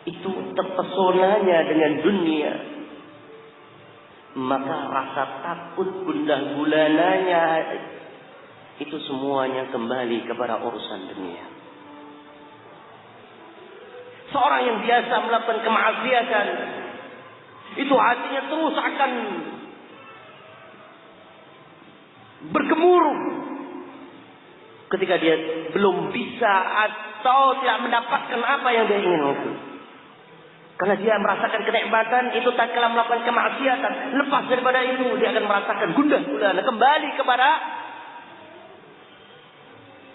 itu terpesonanya dengan dunia, maka rasa takut, gundah gulananya itu semuanya kembali kepada urusan dunia. Seorang yang biasa melakukan kemaksiatan itu hatinya terus akan bergemuruh ketika dia belum bisa atau tidak mendapatkan apa yang dia inginkan. Karena dia merasakan kenikmatan itu tak kala melakukan kemaksiatan, lepas daripada itu dia akan merasakan gundah gulana, kembali kepada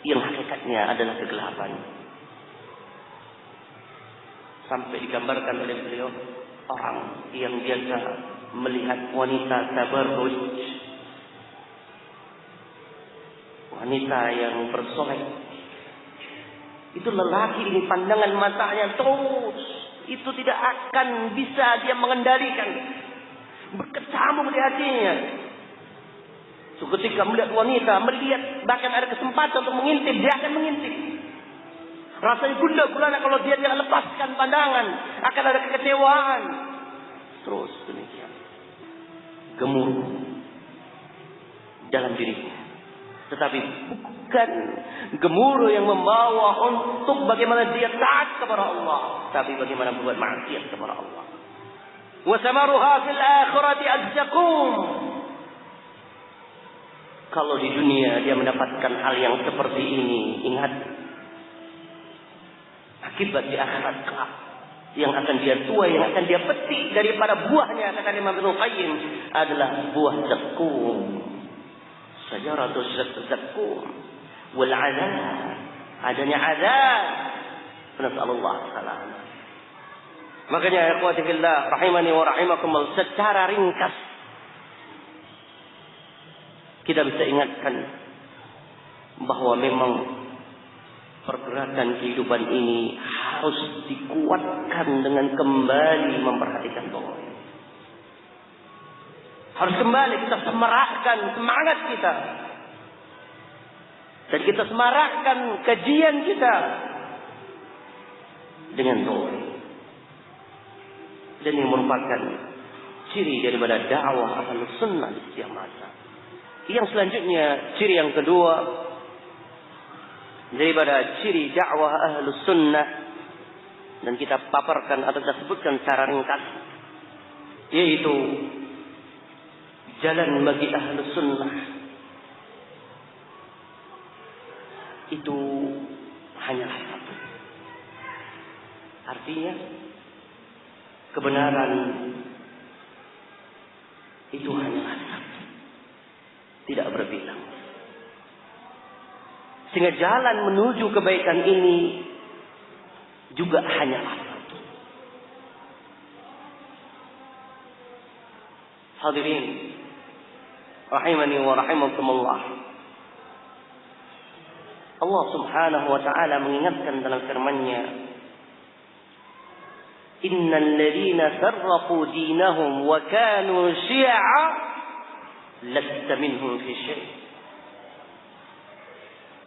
yang hakikatnya adalah kegelapan. Sampai digambarkan oleh beliau orang yang biasa melihat wanita tabarruj, wanita yang bersolek, itu lelaki ini pandangan matanya terus, itu tidak akan bisa dia mengendalikan, berkecamuk di hatinya. So, ketika melihat wanita, melihat bahkan ada kesempatan untuk mengintip, dia akan mengintip. Rasanya gundah gulana kalau dia tidak lepaskan pandangan, akan ada kekecewaan. Terus demikian. gemuruh dalam dirinya. Tetapi bukan gemuruh yang membawa untuk bagaimana dia taat kepada Allah, tapi bagaimana berbuat maksiat kepada Allah. Wa samaruha fil akhirati az-zaqum. Kalau di dunia dia mendapatkan hal yang seperti ini, ingat, akibat di akhirat kelak yang akan dia tuai, yang akan dia petik daripada buahnya, kata Imam Ibnu Qayyim, adalah buah zakum. Syajaratus zakum wal azab, adanya azab. Nasallallahu salam. Makanya ikhwati fillah rahimani wa rahimakumullah, secara ringkas kita bisa ingatkan bahwa memang pergerakan kehidupan ini harus dikuatkan dengan kembali memperhatikan tauhid. Harus kembali kita semarakkan semangat kita. Dan kita semarakkan kajian kita dengan tauhid. Dan ini merupakan ciri daripada dakwah Ahlus Sunnah di setiap masa. Yang selanjutnya, ciri yang kedua daripada ciri dakwah Ahlus Sunnah, dan kita paparkan atau kita sebutkan secara ringkas, yaitu jalan bagi Ahlus Sunnah itu hanyalah satu. Artinya kebenaran itu hanyalah satu, tidak berbilang. Sehingga jalan menuju kebaikan ini juga hanyalah satu. Hadirin rahimani wa rahimakumullah, Allah Subhanahu wa ta'ala mengingatkan dalam firman-Nya, innal ladzina farraqu dinahum wa kanu syi'a lasta minhum fi syai'.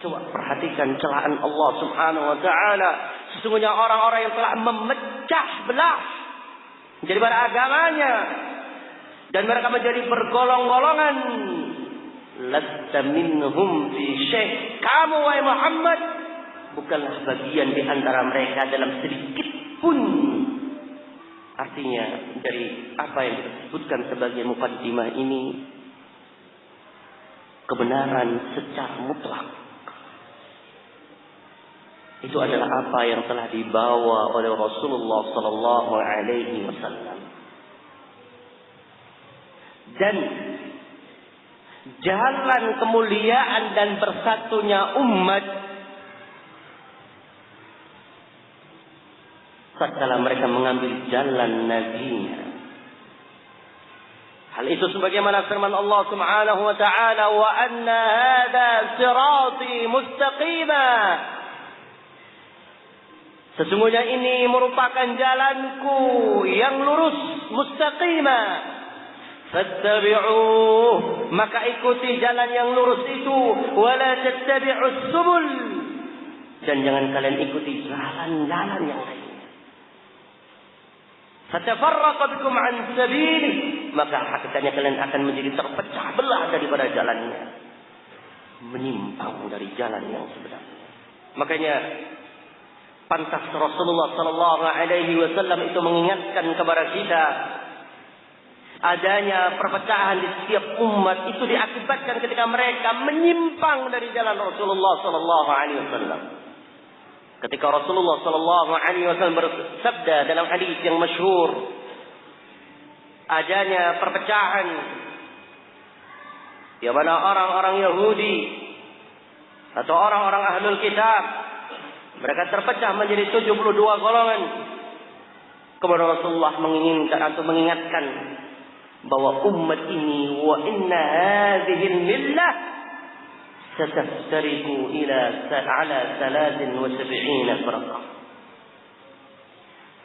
Coba perhatikan celaan Allah Subhanahu wa ta'ala. Sesungguhnya orang-orang yang telah memecah belah daripada agamanya dan mereka menjadi bergolong-golongan, lasta minhum fi syai'. Kamu wahai Muhammad bukanlah bagian di antara mereka dalam sedikit pun. Artinya dari apa yang kita sebutkan sebagai muqaddimah ini, kebenaran secara mutlak itu adalah apa yang telah dibawa oleh Rasulullah sallallahu alaihi wasallam. Dan jalan kemuliaan dan bersatunya umat tatkala mereka mengambil jalan nabinya. Hal itu sebagaimana firman Allah Subhanahu wa ta'ala, wa anna hadha sirati mustaqima. Sesungguhnya ini merupakan jalanku yang lurus, mustaqima. Fattabi'uh, maka ikuti jalan yang lurus itu, wala tattabi'us subul, dan jangan kalian ikuti jalan-jalan yang lain. Fatafarraqa bikum an sabili, maka hakikatnya kalian akan menjadi terpecah belah daripada jalannya, menyimpang dari jalan yang sebenarnya. Makanya pantas Rasulullah sallallahu alaihi wasallam itu mengingatkan kepada kita, adanya perpecahan di setiap umat itu diakibatkan ketika mereka menyimpang dari jalan Rasulullah sallallahu alaihi wasallam. Ketika Rasulullah sallallahu alaihi wasallam bersabda dalam hadis yang masyhur, adanya perpecahan di mana orang-orang Yahudi atau orang-orang Ahlul Kitab mereka terpecah menjadi 72 golongan. Kemudian Rasulullah menginginkan atau mengingatkan bahwa umat ini, wa inna hadhihi al-millah sataftariqu ila ala 73 firqah.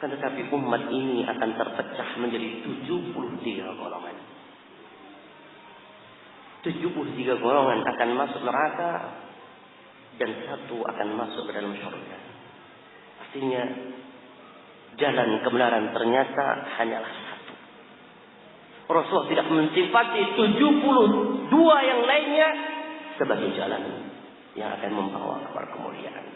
Kan tetapi umat ini akan terpecah menjadi 73 golongan. 73 golongan akan masuk neraka dan satu akan masuk ke dalam surga. Artinya jalan kebenaran ternyata hanyalah satu. Rasulullah tidak mensifati 72 yang lainnya sebagai jalan yang akan membawa kepada kemuliaan.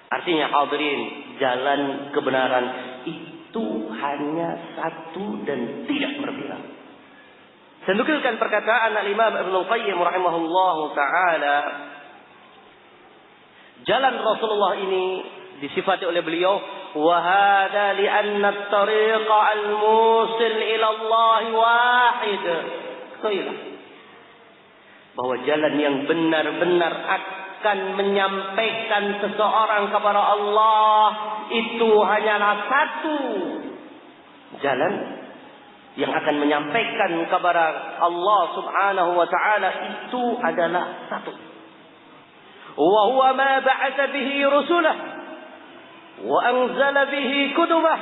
Artinya hadirin, jalan kebenaran itu hanya satu dan tidak berbilang. Saya nukilkan perkataan Al-Imam Ibnu Qayyim rahimahullahu taala. Jalan Rasulullah ini disifati oleh beliau, wa hadza li'anna at-tariqa al-musil ila Allah wahid. Kailah bahwa jalan yang benar-benar akan menyampaikan seseorang kepada Allah itu hanyalah satu. Jalan yang akan menyampaikan kepada Allah Subhanahu wa taala itu adalah satu. Wa huwa ma ba'atha bihi rusulah wa anzala bihi kutubah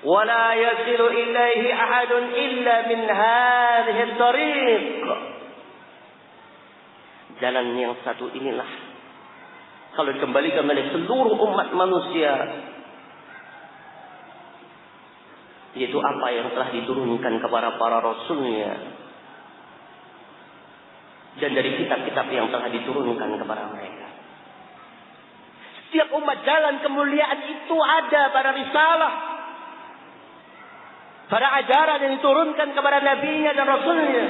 wa la yasilu ilaihi ahadun illa min hadhihi at-tariq. Jalan yang satu inilah kalau dikembalikan oleh seluruh umat manusia, yaitu apa yang telah diturunkan kepada para rasulnya dan dari kitab-kitab yang telah diturunkan kepada mereka. Setiap umat jalan kemuliaan itu ada pada risalah, pada ajaran yang diturunkan kepada nabinya dan rasulnya.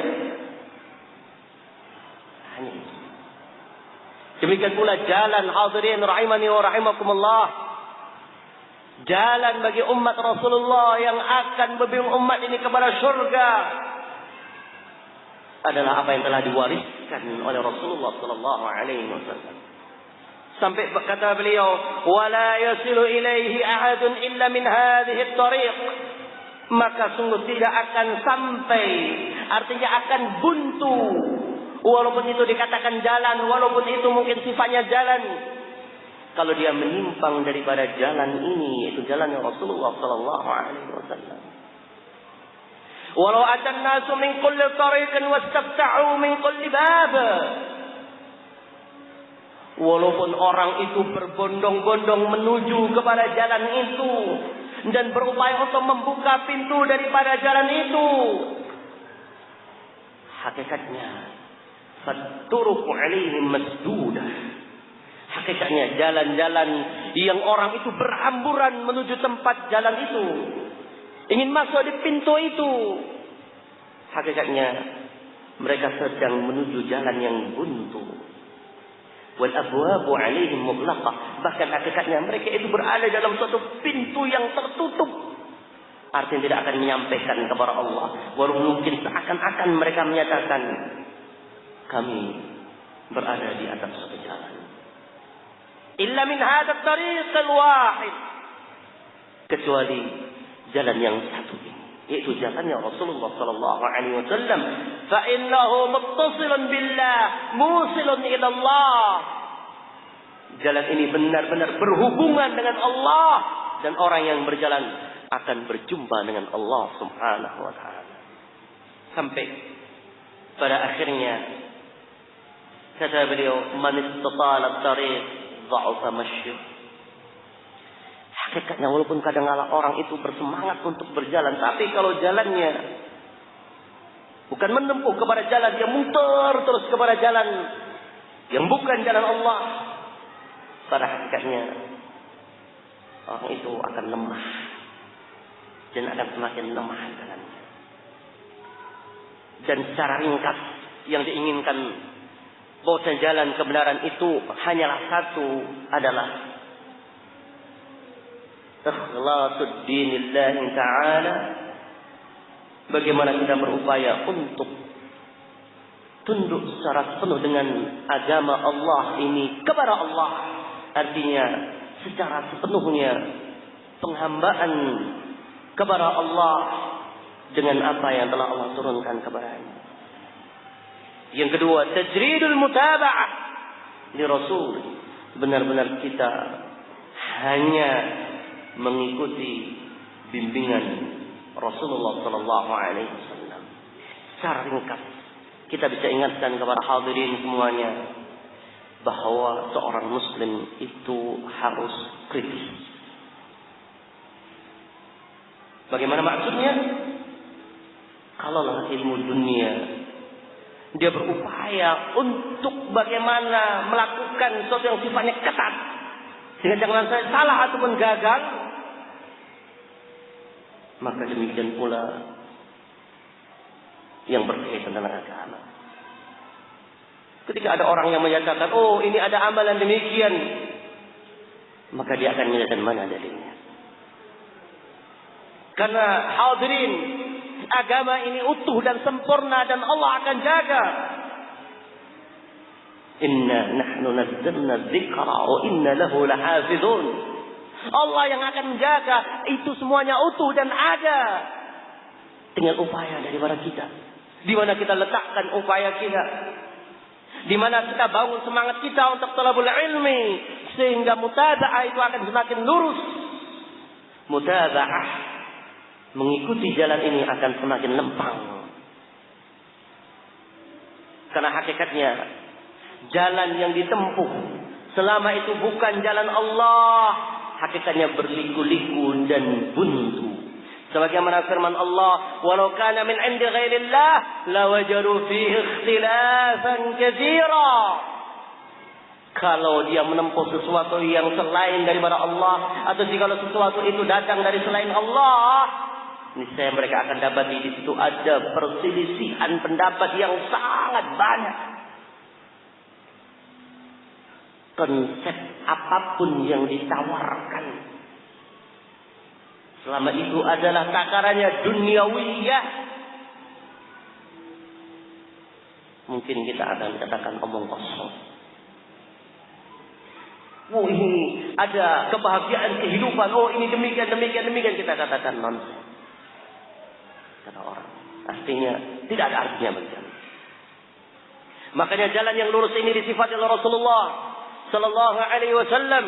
Hanya itu. Demikian pula jalan hadirin rahimani wa rahimakumullah. Jalan bagi umat Rasulullah yang akan membimbing umat ini kepada surga adalah apa yang telah diwariskan oleh Rasulullah sallallahu alaihi wasallam. Sampai kata beliau, "Wala yasilu ilaihi ahadun illa min hadhihi at-tariq." Maka sungguh tidak akan sampai, artinya akan buntu. Walaupun itu dikatakan jalan, walaupun itu mungkin sifatnya jalan, kalau dia menyimpang daripada jalan ini, yaitu jalan Rasulullah sallallahu alaihi wasallam. Walau atan nasu min kulli tariqin wastafta'u min kulli bab. Walaupun orang itu berbondong-bondong menuju kepada jalan itu dan berupaya untuk membuka pintu daripada jalan itu, hakikatnya faturuqu alaihim masdudah. Hakikatnya jalan-jalan yang orang itu berhamburan menuju tempat jalan itu, ingin masuk di pintu itu, hakikatnya mereka sedang menuju jalan yang buntu. Wal abwabu alaihim mughlaqah. Bahkan hakikatnya mereka itu berada dalam suatu pintu yang tertutup. Artinya tidak akan menyampaikan kepada Allah. Walaupun mungkin seakan-akan mereka menyatakan kami berada di atas suatu jalan. Illa min hadha at-tariq al-wahid. Kecuali jalan yang satu ini, yaitu jalannya Rasulullah sallallahu alaihi wasallam. Fa innahu muttasilun billah, musilun ila Allah. Jalan ini benar-benar berhubungan dengan Allah, dan orang yang berjalan akan berjumpa dengan Allah Subhanahu wa taala. Sampai pada akhirnya kata beliau, man istatala at-tariq dha'afa mashyuh. Hakikatnya walaupun kadang-kala orang itu bersemangat untuk berjalan, tapi kalau jalannya bukan menempuh kepada jalan, dia muter terus kepada jalan yang bukan jalan Allah, pada hakikatnya orang itu akan lemah dan akan semakin lemah jalannya. Dan secara ringkas yang diinginkan bahwa jalan kebenaran itu hanyalah satu, adalah ikhlasul dinillahi ta'ala. Bagaimana kita berupaya untuk tunduk secara penuh dengan agama Allah ini kepada Allah. Artinya secara sepenuhnya penghambaan kepada Allah dengan apa yang telah Allah turunkan kepadanya. Yang kedua, tajridul mutaba'ah li Rasul. Benar-benar kita hanya mengikuti bimbingan Rasulullah sallallahu alaihi wasallam. Secara ringkas kita bisa ingatkan kepada hadirin semuanya bahwa seorang muslim itu harus kritis. Bagaimana maksudnya? Kalaulah ilmu dunia, dia berupaya untuk bagaimana melakukan sesuatu yang sifatnya ketat, sehingga jangan sampai salah ataupun gagal, maka demikian pula yang berkaitan dengan agama. Ketika ada orang yang menyatakan, oh ini ada amalan demikian, maka dia akan menyatakan mana dalilnya. Karena hadirin, agama ini utuh dan sempurna dan Allah akan jaga. Inna nahnu nazzalna dzikra wa inna lahu lahafizun. Allah yang akan menjaga, itu semuanya utuh dan ada. Tinggal upaya daripada kita. Di mana kita letakkan upaya kita? Di mana kita bangun semangat kita untuk talabul ilmi, sehingga mutaba'ah itu akan semakin lurus. Mutaba'ah, mengikuti jalan ini akan semakin lempang. Karena hakikatnya jalan yang ditempuh selama itu bukan jalan Allah, hakikatnya berliku-liku dan buntu. Sebagaimana firman Allah, "Walau kana min 'indi ghairillah lawajadu fihi ikhtilafan katsira." Kalau dia menempuh sesuatu yang selain daripada Allah, atau jika sesuatu itu datang dari selain Allah, niscaya mereka akan dapati di situ ada perselisihan pendapat yang sangat banyak. Konsep apapun yang ditawarkan, selama itu adalah takarannya duniawiyah, mungkin kita akan katakan omong kosong. Oh ini ada kebahagiaan kehidupan, oh ini demikian, kita katakan nonsen. Kata orang, artinya tidak ada artinya bagi kami. Makanya jalan yang lurus ini disifati oleh Rasulullah Sallallahu Alaihi Wasallam.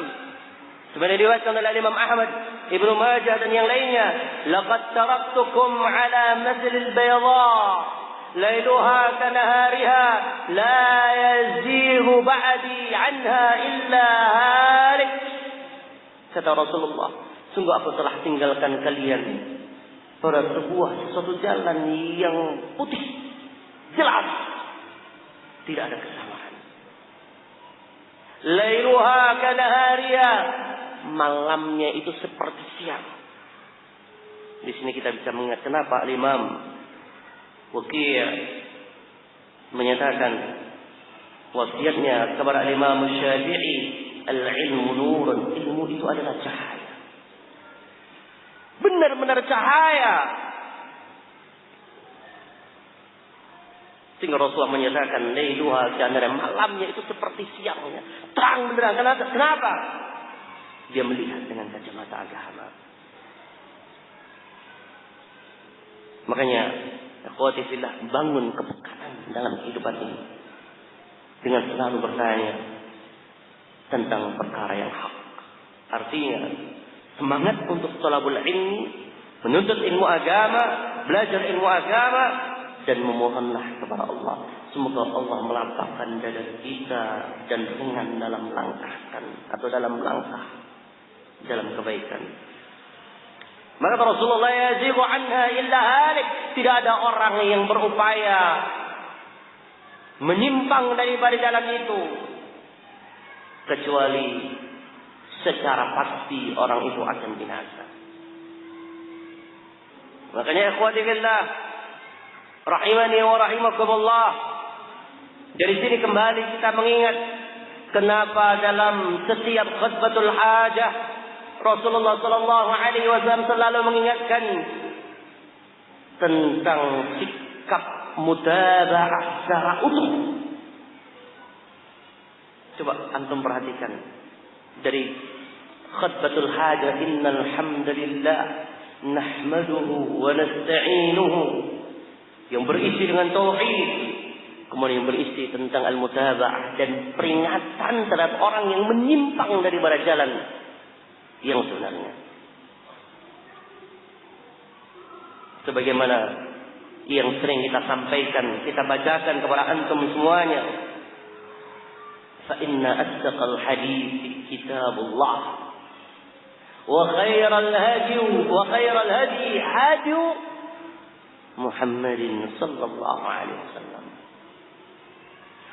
Sebenarnya diriwayatkan oleh Imam Ahmad, Ibnu Majah dan yang lainnya. Laqad taraktukum ala mathlil bayda, lailuha kanahariha, la yazighu ba'di anha illa halik. Kata Rasulullah, sungguh aku telah tinggalkan kalian pada suatu jalan yang putih, jelas, tidak ada kesalahan. Lailuha kanahariha, malamnya itu seperti siang. Di sini kita bisa mengingat kenapa Imam Waqi' menyatakan wasiatnya kepada Imam Syafi'i, al-ilmu nurun, ilmu itu adalah cahaya. Benar-benar cahaya. Sehingga Rasulullah menyatakan lailuha kanahariha, malamnya itu seperti siangnya, terang benderang. Kenapa? Dia melihat dengan kacamata agama. Makanya, akhwati fillah, bangun kepekaan dalam kehidupan ini dengan selalu bertanya tentang perkara yang hak. Artinya, semangat untuk thalabul ilmi, menuntut ilmu agama, belajar ilmu agama, dan memohonlah kepada Allah. Semoga Allah melapangkan dada kita dan ringan dalam langkahkan atau dalam langkah dalam kebaikan. Maka Rasulullah yazighu anha illa halik, tidak ada orang yang berupaya menyimpang daripada jalan itu kecuali secara pasti orang itu akan binasa. Makanya ikhwati fillah rahimani wa rahimakumullah, dari sini kembali kita mengingat kenapa dalam setiap khutbatul hajah Rasulullah Sallallahu Alaihi Wasallam selalu mengingatkan tentang sikap mutaba'ah secara utuh. Coba antum perhatikan dari khutbatul hajah, innal hamdalillah nahmaduhu wa nasta'inuhu, yang berisi dengan tauhid, kemudian yang berisi tentang al-mutaba'ah dan peringatan terhadap orang yang menyimpang daripada jalan yang sebenarnya. Sebagaimana yang sering kita sampaikan, kita bacakan kepada antum semuanya, fa inna asdaqal hadits kitabullah wa khairal hadi hadi Muhammadin sallallahu alaihi wasallam.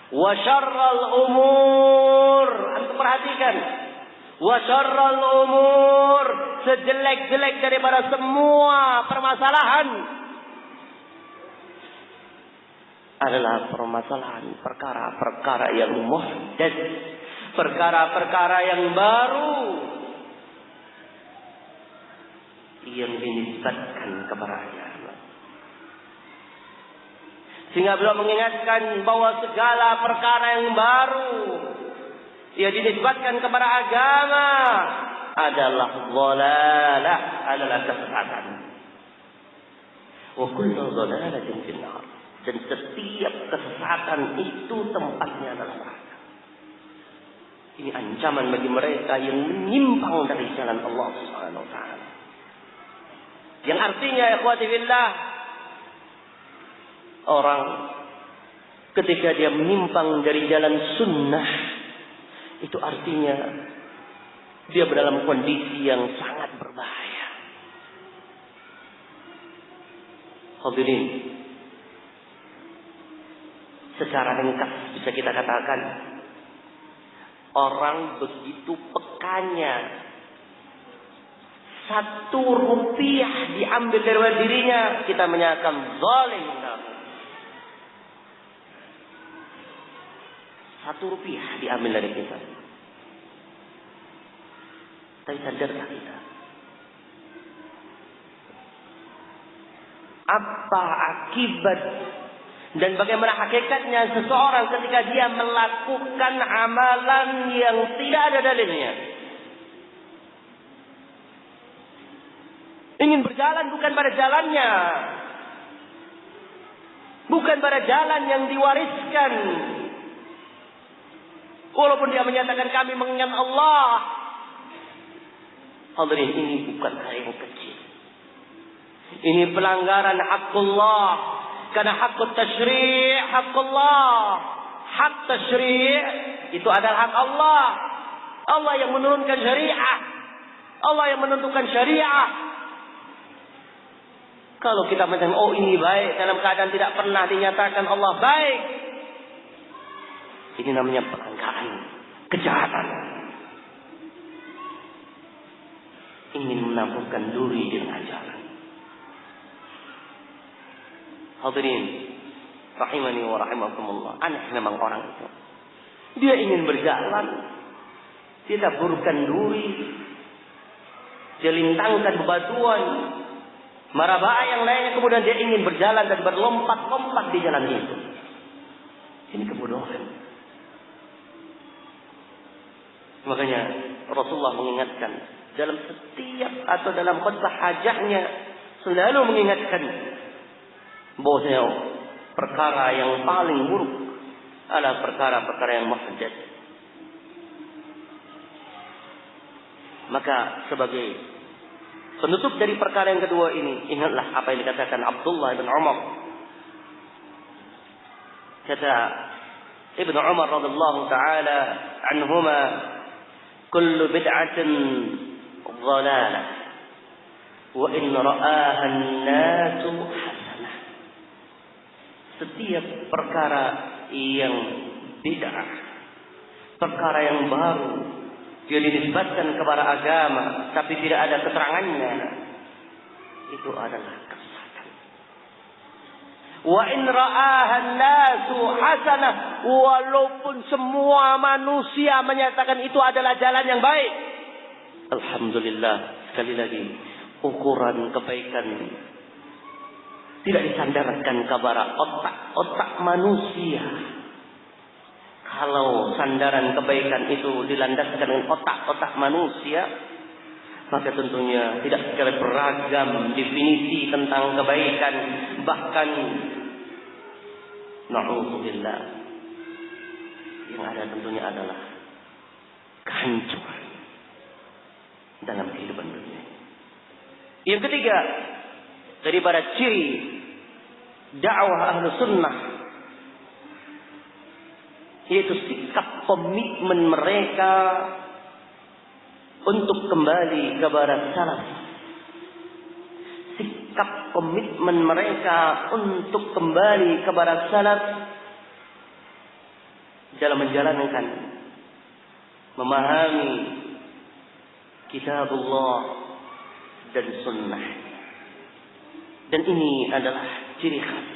Wa syarral umur, antum perhatikan. Wa syarral umur, sejelek-jelek daripada semua permasalahan adalah permasalahan perkara-perkara yang muhdats, perkara-perkara yang baru yang dinisbatkan kepada agama. Sehingga beliau mengingatkan bahwa segala perkara yang baru yang dinisbatkan kepada agama adalah dhalalah, adalah kesesatan. Wa kullu dhalalatin fin nar. Dan setiap kesesatan itu tempatnya adalah neraka. Ini ancaman bagi mereka yang menyimpang dari jalan Allah Subhanahu wa taala. Yang artinya ikhwati fillah, orang ketika dia menyimpang dari jalan sunnah, itu artinya dia dalam kondisi yang sangat berbahaya. Hadirin, secara ringkas bisa kita katakan, orang begitu pekanya, 1 rupiah diambil dari dirinya, kita menyatakan zalim. 1 rupiah diambil dari kita. Tapi sadarkah kita? Apa akibat dan bagaimana hakikatnya seseorang ketika dia melakukan amalan yang tidak ada dalilnya? Ingin berjalan bukan pada jalannya, bukan pada jalan yang diwariskan. Walaupun dia menyatakan kami mengingat Allah, hadirin, ini bukan hal yang kecil. Ini pelanggaran hakullah. Karena hakut tasyri' hakullah. Hak tasyri' itu adalah hak Allah. Allah yang menurunkan syariah, Allah yang menentukan syariah. Kalau kita mengatakan oh ini baik dalam keadaan tidak pernah dinyatakan Allah baik, ini namanya pelanggaran, kejahatan. Ingin menampakkan duri dengan ajaran. Hadirin rahimani wa rahimakumullah. Aneh memang orang itu. Dia ingin berjalan, dia taburkan duri, dia lintangkan bebatuan, marabaa yang lainnya, kemudian dia ingin berjalan dan berlompat-lompat di jalan itu. Ini kebodohan. Makanya Rasulullah mengingatkan dalam setiap atau dalam khutbah hajahnya, selalu mengingatkan bahwasanya perkara yang paling buruk adalah perkara-perkara yang muhdats. Maka sebagai penutup dari perkara yang kedua ini, ingatlah apa yang dikatakan Abdullah bin Umar. Kata Ibnu Umar radhiyallahu taala anhuma, kullu bid'atin dhalalah wa in ra'aha an-nasu hasanah. Setiap perkara yang bid'ah, perkara yang baru, dia dinisbatkan kepada agama tapi tidak ada keterangannya, itu adalah kesesatan. Wa in ra'aha an-nasu hasanah, walaupun semua manusia menyatakan itu adalah jalan yang baik, alhamdulillah, sekali lagi ukuran kebaikan tidak disandarkan kepada otak manusia. Kalau sandaran kebaikan itu dilandaskan dengan otak manusia, maka tentunya tidak sekali beragam definisi tentang kebaikan, bahkan na'udzubillah, yang ada tentunya adalah kehancuran dalam kehidupan dunia. Yang ketiga, daripada ciri dakwah ahlu sunnah, yaitu sikap komitmen mereka untuk kembali kepada salaf, sikap sikap komitmen mereka untuk kembali kepada salaf dalam menjalankan, memahami kitabullah dan sunnah. Dan ini adalah ciri khas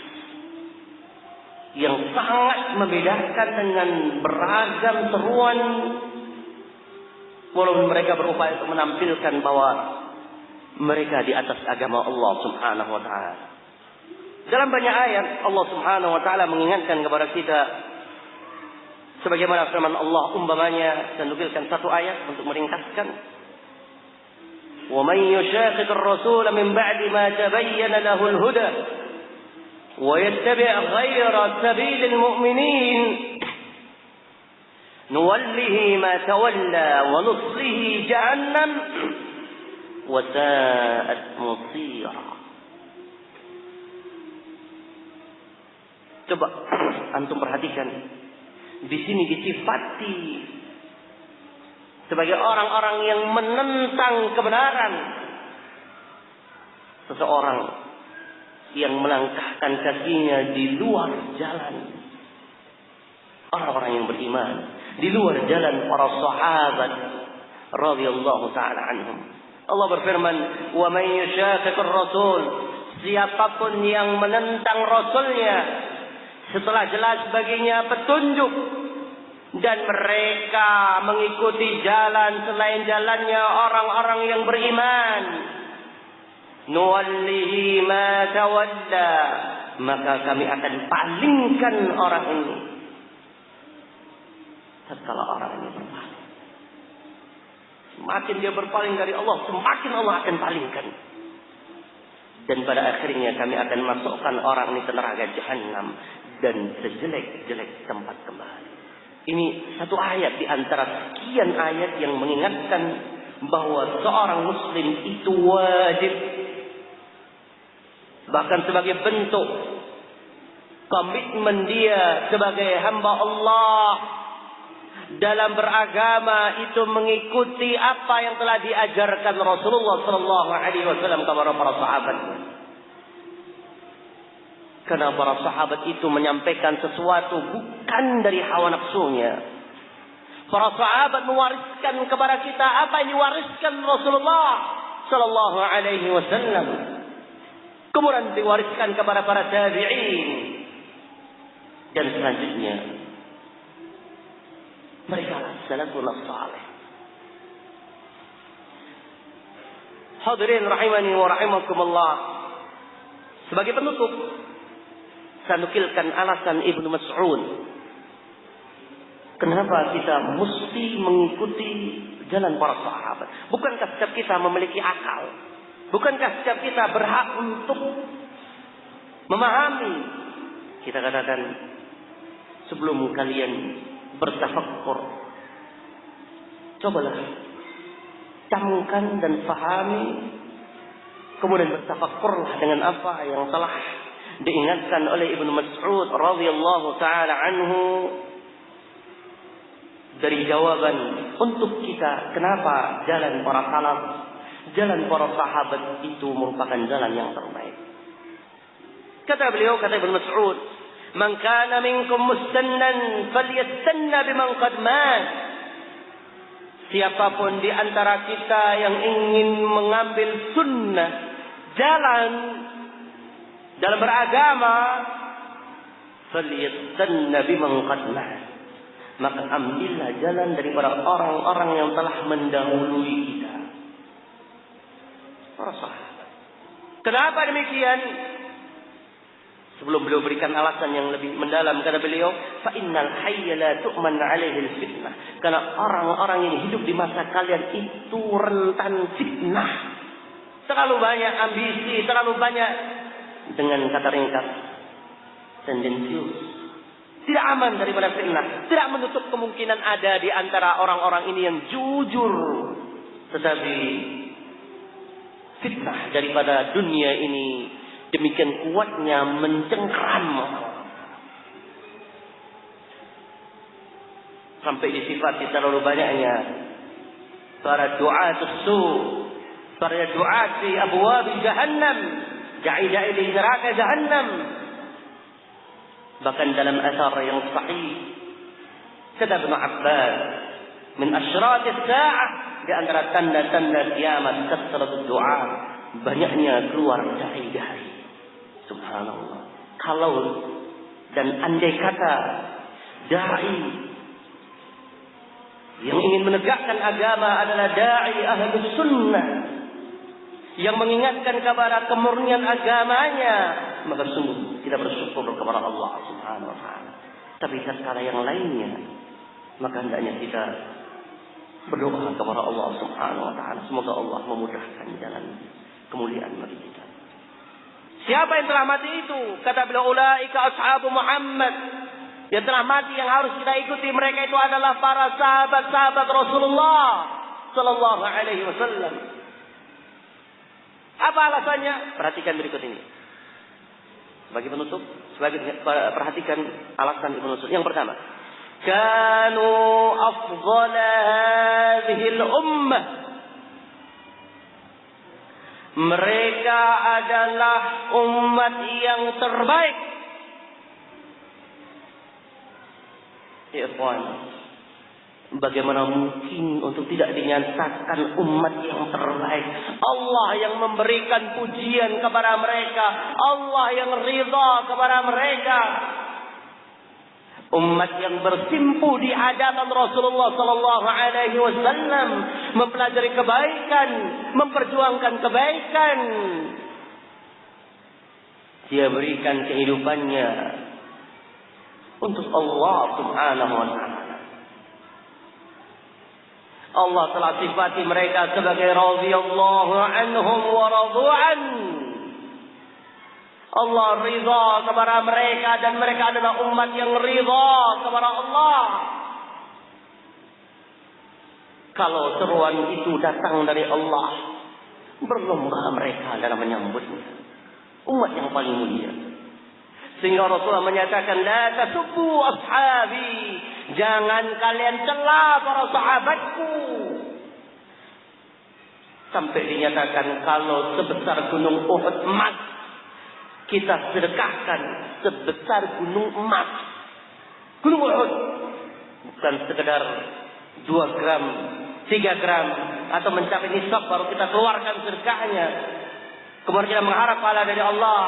yang sangat membedakan dengan beragam seruan, walaupun mereka berupaya untuk menampilkan bahwa mereka di atas agama Allah Subhanahu wa taala. Dalam banyak ayat Allah Subhanahu wa taala mengingatkan kepada kita, sebagaimana firman Allah umpamanya, saya nukilkan satu ayat untuk meringkaskan. وَمَنْ يُشَاقِقِ الرَّسُولَ مِنْ بَعْدِ مَا تَبَيَّنَ لَهُ الْهُدَى وَيَتَّبِعْ غَيْرَ سَبِيلِ الْمُؤْمِنِينَ نُوَلِّهِ مَا تَوَلَّى وَنُصْلِهِ جَهَنَّمَ وَسَاءَتْ مَصِيرًا. Coba antum perhatikan, di sini disifati sebagai orang-orang yang menentang kebenaran. Seseorang yang melangkahkan kakinya di luar jalan orang-orang yang beriman, di luar jalan para sahabat radhiyallahu taala anhum. Allah berfirman, "Wa man yushaqiqir rasul", siapapun yang menentang rasulnya setelah jelas baginya petunjuk, dan mereka mengikuti jalan selain jalannya orang-orang yang beriman, nuwallihi ma tawalla, maka kami akan palingkan orang ini tatkala orang ini berpaling. Semakin dia berpaling dari Allah, semakin Allah akan palingkan. Dan pada akhirnya kami akan masukkan orang ini ke neraka jahanam dan sejelek-jelek tempat kembali. Ini satu ayat di antara sekian ayat yang mengingatkan bahwa seorang muslim itu wajib, bahkan sebagai bentuk komitmen dia sebagai hamba Allah dalam beragama, itu mengikuti apa yang telah diajarkan Rasulullah sallallahu alaihi wasallam kepada para sahabat. Karena para sahabat itu menyampaikan sesuatu bukan dari hawa nafsunya. Para sahabat mewariskan kepada kita apa yang diwariskan Rasulullah sallallahu alaihi wasallam. Kemudian diwariskan kepada para tabi'in. Dan selanjutnya mereka salafun salih. Hadirin rahimani wa rahimakumullah. Sebagai penutup, saya nukilkan alasan Ibnu Mas'ud. Kenapa kita mesti mengikuti jalan para sahabat? Bukankah setiap kita memiliki akal? Bukankah setiap kita berhak untuk memahami? Kita katakan, sebelum kalian bertafakkur, cobalah camkan dan fahami, kemudian bertafakkurlah dengan apa yang telah diingatkan oleh Ibnu Mas'ud radhiyallahu taala anhu dari jawaban untuk kita kenapa jalan para salaf, jalan para sahabat itu merupakan jalan yang terbaik. Kata beliau, kata Ibnu Mas'ud, "Man kana minkum mustannan falyastanna biman qad mat." Siapapun di antara kita yang ingin mengambil sunnah, jalan dalam beragama, falyastanna biman qad mat, maka ambillah jalan daripada orang-orang yang telah mendahului kita, para sahabat. Kenapa demikian? Sebelum beliau berikan alasan yang lebih mendalam, kata beliau, fa innal hayya la tu'man 'alaihi al-fitnah. Karena orang-orang yang hidup di masa kalian itu rentan fitnah. Terlalu banyak ambisi, terlalu banyak, dengan kata ringkas, tendensius. Tidak aman daripada fitnah. Tidak menutup kemungkinan ada di antara orang-orang ini yang jujur, tetapi fitnah daripada dunia ini demikian kuatnya mencengkram, sampai disifati terlalu banyaknya para du'atus su, para du'at di abwab jahannam, dai-dai di neraka Jahannam. Bahkan dalam asar yang sahih, kata Ibnu Abbas, min asyratis sa'ah, di antara tanda-tanda kiamat kasratud du'a, banyaknya keluar dai-dai. Subhanallah. Kalau dan andai kata dai yang ingin menegakkan agama adalah dai ahlus sunnah, yang mengingatkan kepada kemurnian agamanya, maka sungguh kita bersyukur kepada Allah Subhanahu wa taala. Tapi tatkala yang lainnya, maka hendaknya kita berdoa kepada Allah Subhanahu wa taala, semoga Allah memudahkan jalan kemuliaan bagi kita. Siapa yang telah mati itu? Kata beliau, ulaika ashabu Muhammad. Yang telah mati yang harus kita ikuti mereka itu adalah para sahabat-sahabat Rasulullah sallallahu alaihi wasallam. Apa alasannya? Perhatikan berikut ini. Sebagai penutup, perhatikan alasan Ibnu Mas'ud. Yang pertama, kanu afdhala hadhil ummah. Mereka adalah umat yang terbaik. Ya ikhwan, bagaimana mungkin untuk tidak dinyatakan umat yang terbaik? Allah yang memberikan pujian kepada mereka, Allah yang ridha kepada mereka. Umat yang bersimpu di hadapan Rasulullah sallallahu alaihi wasallam, mempelajari kebaikan, memperjuangkan kebaikan. Dia berikan kehidupannya untuk Allah Subhanahu wa taala. Allah telah sifati mereka sebagai radhiyallahu anhum wa radu'an. Allah ridha kepada mereka dan mereka adalah umat yang ridha kepada Allah. Kalau seruan itu datang dari Allah, berlomba mereka dalam menyambutnya. Umat yang paling mulia. Sehingga Rasulullah menyatakan, la tasubbu ashabi, jangan kalian cela para sahabatku. Sampai dinyatakan kalau sebesar gunung Uhud emas kita sedekahkan sebesar gunung emas. Gunung Uhud bukan sekedar 2 gram, 3 gram atau mencapai nisab baru kita keluarkan sedekahnya. Kemudian kita mengharap pahala dari Allah.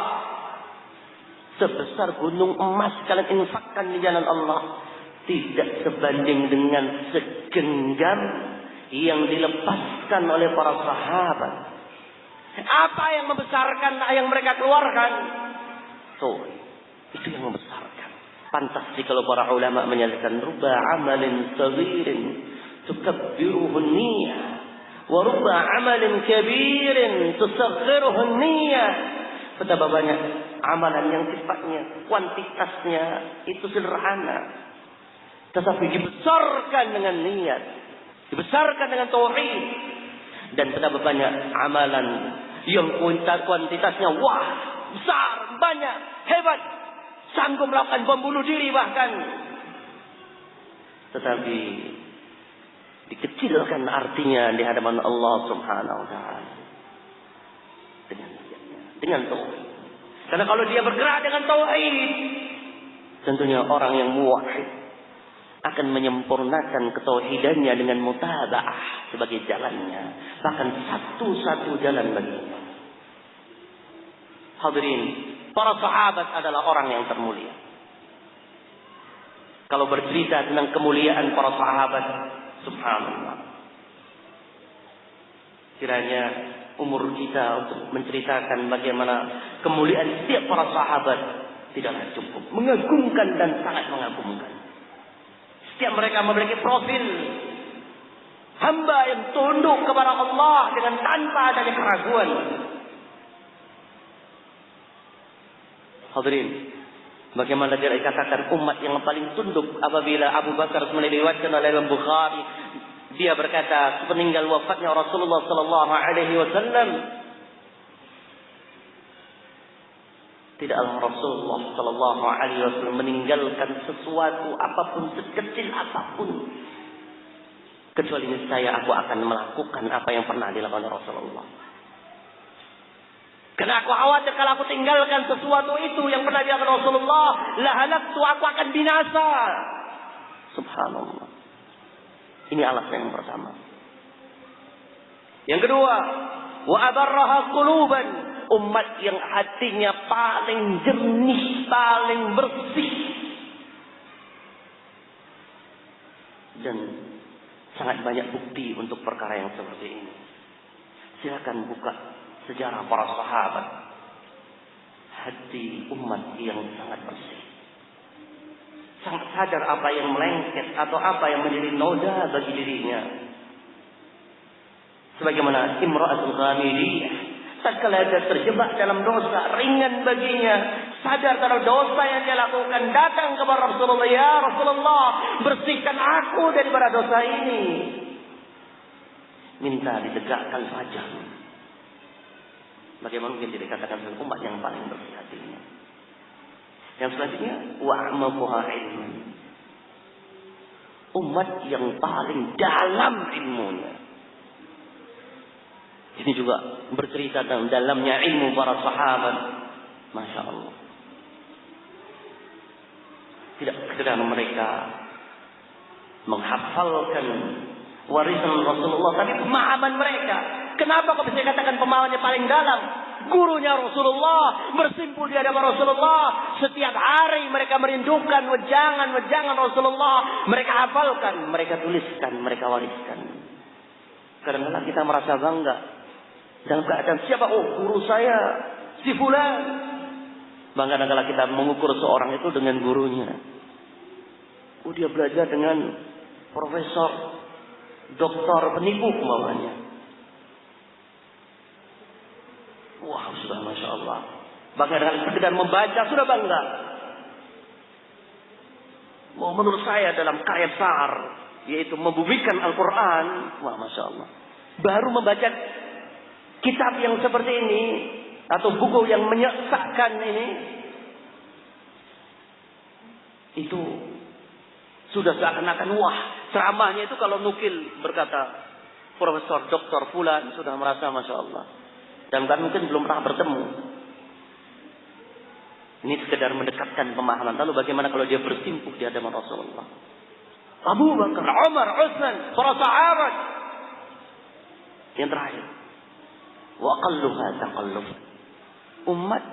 Sebesar gunung emas kalian infakkan di jalan Allah, tidak sebanding dengan segenggam yang dilepaskan oleh para sahabat. Apa yang membesarkan yang mereka keluarkan? Itu yang membesarkan. Pantas sih kalau para ulama menyatakan ruba amalin saghirin tukabbiruhu niyyah wa ruba amalin kabirin tusaghiruhu niyyah. Betapa banyak amalan yang sifatnya kuantitasnya itu sederhana, tetapi dibesarkan dengan niat, dibesarkan dengan tauhid. Dan betapa banyak amalan yang kuantitasnya wah, besar, banyak, hebat, sanggup melakukan bom bunuh diri bahkan, tetapi dikecilkan artinya di hadapan Allah Subhanahu wa taala dengan tauhid. Karena kalau dia bergerak dengan tauhid, tentunya orang yang muwahhid akan menyempurnakan ketauhidannya dengan mutaba'ah sebagai jalannya, bahkan satu-satu jalan baginya. Hadirin, para sahabat adalah orang yang termulia. Kalau bercerita tentang kemuliaan para sahabat, subhanallah, kiranya umur kita untuk menceritakan bagaimana kemuliaan setiap para sahabat tidaklah cukup. Mengagumkan dan sangat mengagumkan. Setiap mereka memiliki profil hamba yang tunduk kepada Allah dengan tanpa adanya keraguan. Hadirin, bagaimana dia dikatakan umat yang paling tunduk apabila Abu Bakar meriwayatkan oleh Imam Bukhari, dia berkata sepeninggal wafatnya Rasulullah sallallahu alaihi wasallam, tidaklah Rasulullah sallallahu alaihi wasallam meninggalkan sesuatu apapun, sekecil apapun, kecuali niscaya aku akan melakukan apa yang pernah dilakukan Rasulullah. Karena aku khawatir kalau aku tinggalkan sesuatu itu yang pernah dilakukan Rasulullah, la halaktu, aku akan binasa. Subhanallah. Ini alasan yang pertama. Yang kedua, wa abarraha quluban, umat yang hatinya paling jernih, paling bersih. Dan sangat banyak bukti untuk perkara yang seperti ini. Silakan buka sejarah para sahabat. Hati umat yang sangat bersih. Sangat sadar apa yang melengket atau apa yang menjadi noda bagi dirinya. Sebagaimana Imra'atul Ghamidiyah, tatkala dia terjebak dalam dosa ringan baginya, sadar kalau dosa yang dia lakukan, datang kepada Rasulullah, ya Rasulullah, bersihkan aku daripada dosa ini. Minta ditegakkan fajar. Bagaimana mungkin dikatakan sebagai umat yang paling bersih hatinya. Yang selanjutnya, wa'amakuha ilmu. Umat yang paling dalam ilmunya. Ini juga bercerita tentang dalamnya ilmu para sahabat. Masya Allah. Tidak sekedar mereka menghafalkan warisan Rasulullah, tapi pemahaman mereka. Kenapa kok bisa dikatakan pemahamannya paling dalam? Gurunya Rasulullah, bersimpul di hadapan Rasulullah. Setiap hari mereka merindukan wejangan Rasulullah. Mereka hafalkan, mereka tuliskan, mereka wariskan. Kadang-kadang kita merasa bangga dalam keadaan siapa? Oh, guru saya si fulan. Bangga kalau kita mengukur seorang itu dengan gurunya. Oh, dia belajar dengan profesor, doktor penipu umpamanya. Wah, sudah Masya Allah. Bahkan dengan sekedar membaca sudah bangga. Oh, menurut saya dalam karya besar, yaitu membumikan Al-Quran. Wah, Masya Allah. Baru membaca kitab yang seperti ini, atau buku yang menyesakkan ini, itu sudah seakan-akan wah. Ceramahnya itu kalau nukil berkata Profesor Doktor Fulan, sudah merasa Masya Allah. Dan kan mungkin belum pernah bertemu. Ini sekedar mendekatkan pemahaman. Lalu bagaimana kalau dia bersimpuh di hadapan Rasulullah? Abu Bakar, Umar, Utsman, para sahabat. Yang terakhir, wa aqalluha taqalluf. Umat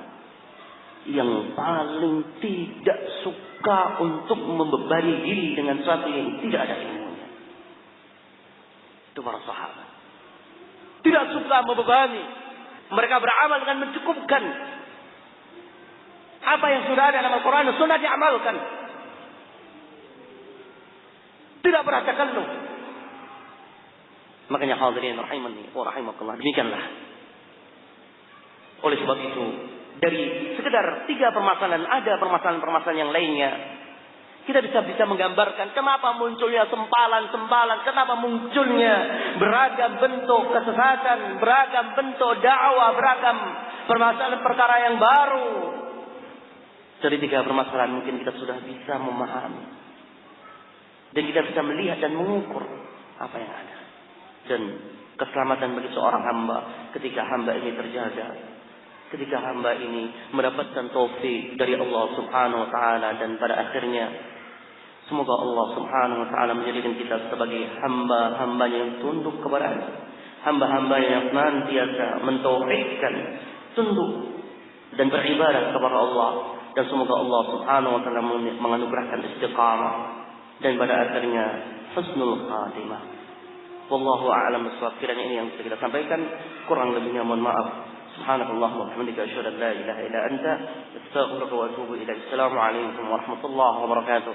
yang paling tidak suka untuk membebani diri dengan sesuatu yang tidak ada ilmunya. Itu para sahabat. Tidak suka membebani. Mereka beramal dengan mencukupkan. Apa yang sudah ada dalam Al-Quran dan Sunnah diamalkan. Tidak pernah takalluf. Makanya hadirin rahimani wa rahimakumullah, demikianlah. Oleh sebab itu, dari sekedar 3 permasalahan, ada permasalahan-permasalahan yang lainnya. Kita bisa menggambarkan kenapa munculnya sempalan-sempalan, kenapa munculnya beragam bentuk kesesatan, beragam bentuk dakwah, beragam permasalahan perkara yang baru. Dari 3 permasalahan mungkin kita sudah bisa memahami. Dan kita bisa melihat dan mengukur apa yang ada. Dan keselamatan bagi seorang hamba ketika hamba ini terjaga. Ketika hamba ini mendapatkan taufik dari Allah Subhanahu wa taala, dan pada akhirnya semoga Allah Subhanahu wa taala menjadikan kita sebagai hamba-hambanya yang tunduk kepada-Nya, hamba-hamba yang senantiasa mentauhidkan, tunduk dan beribadah kepada Allah, dan semoga Allah Subhanahu wa taala menganugerahkan istiqamah dan pada akhirnya husnul khatimah. Wallahu a'lam bishawab. Kiranya ini yang bisa kita sampaikan, kurang lebihnya mohon maaf. Subhanallah wa bihamdika asyhadu an la ilaha illa anta astaghfiruka wa atubu ilaik. Assalamu alaikum warahmatullahi wabarakatuh.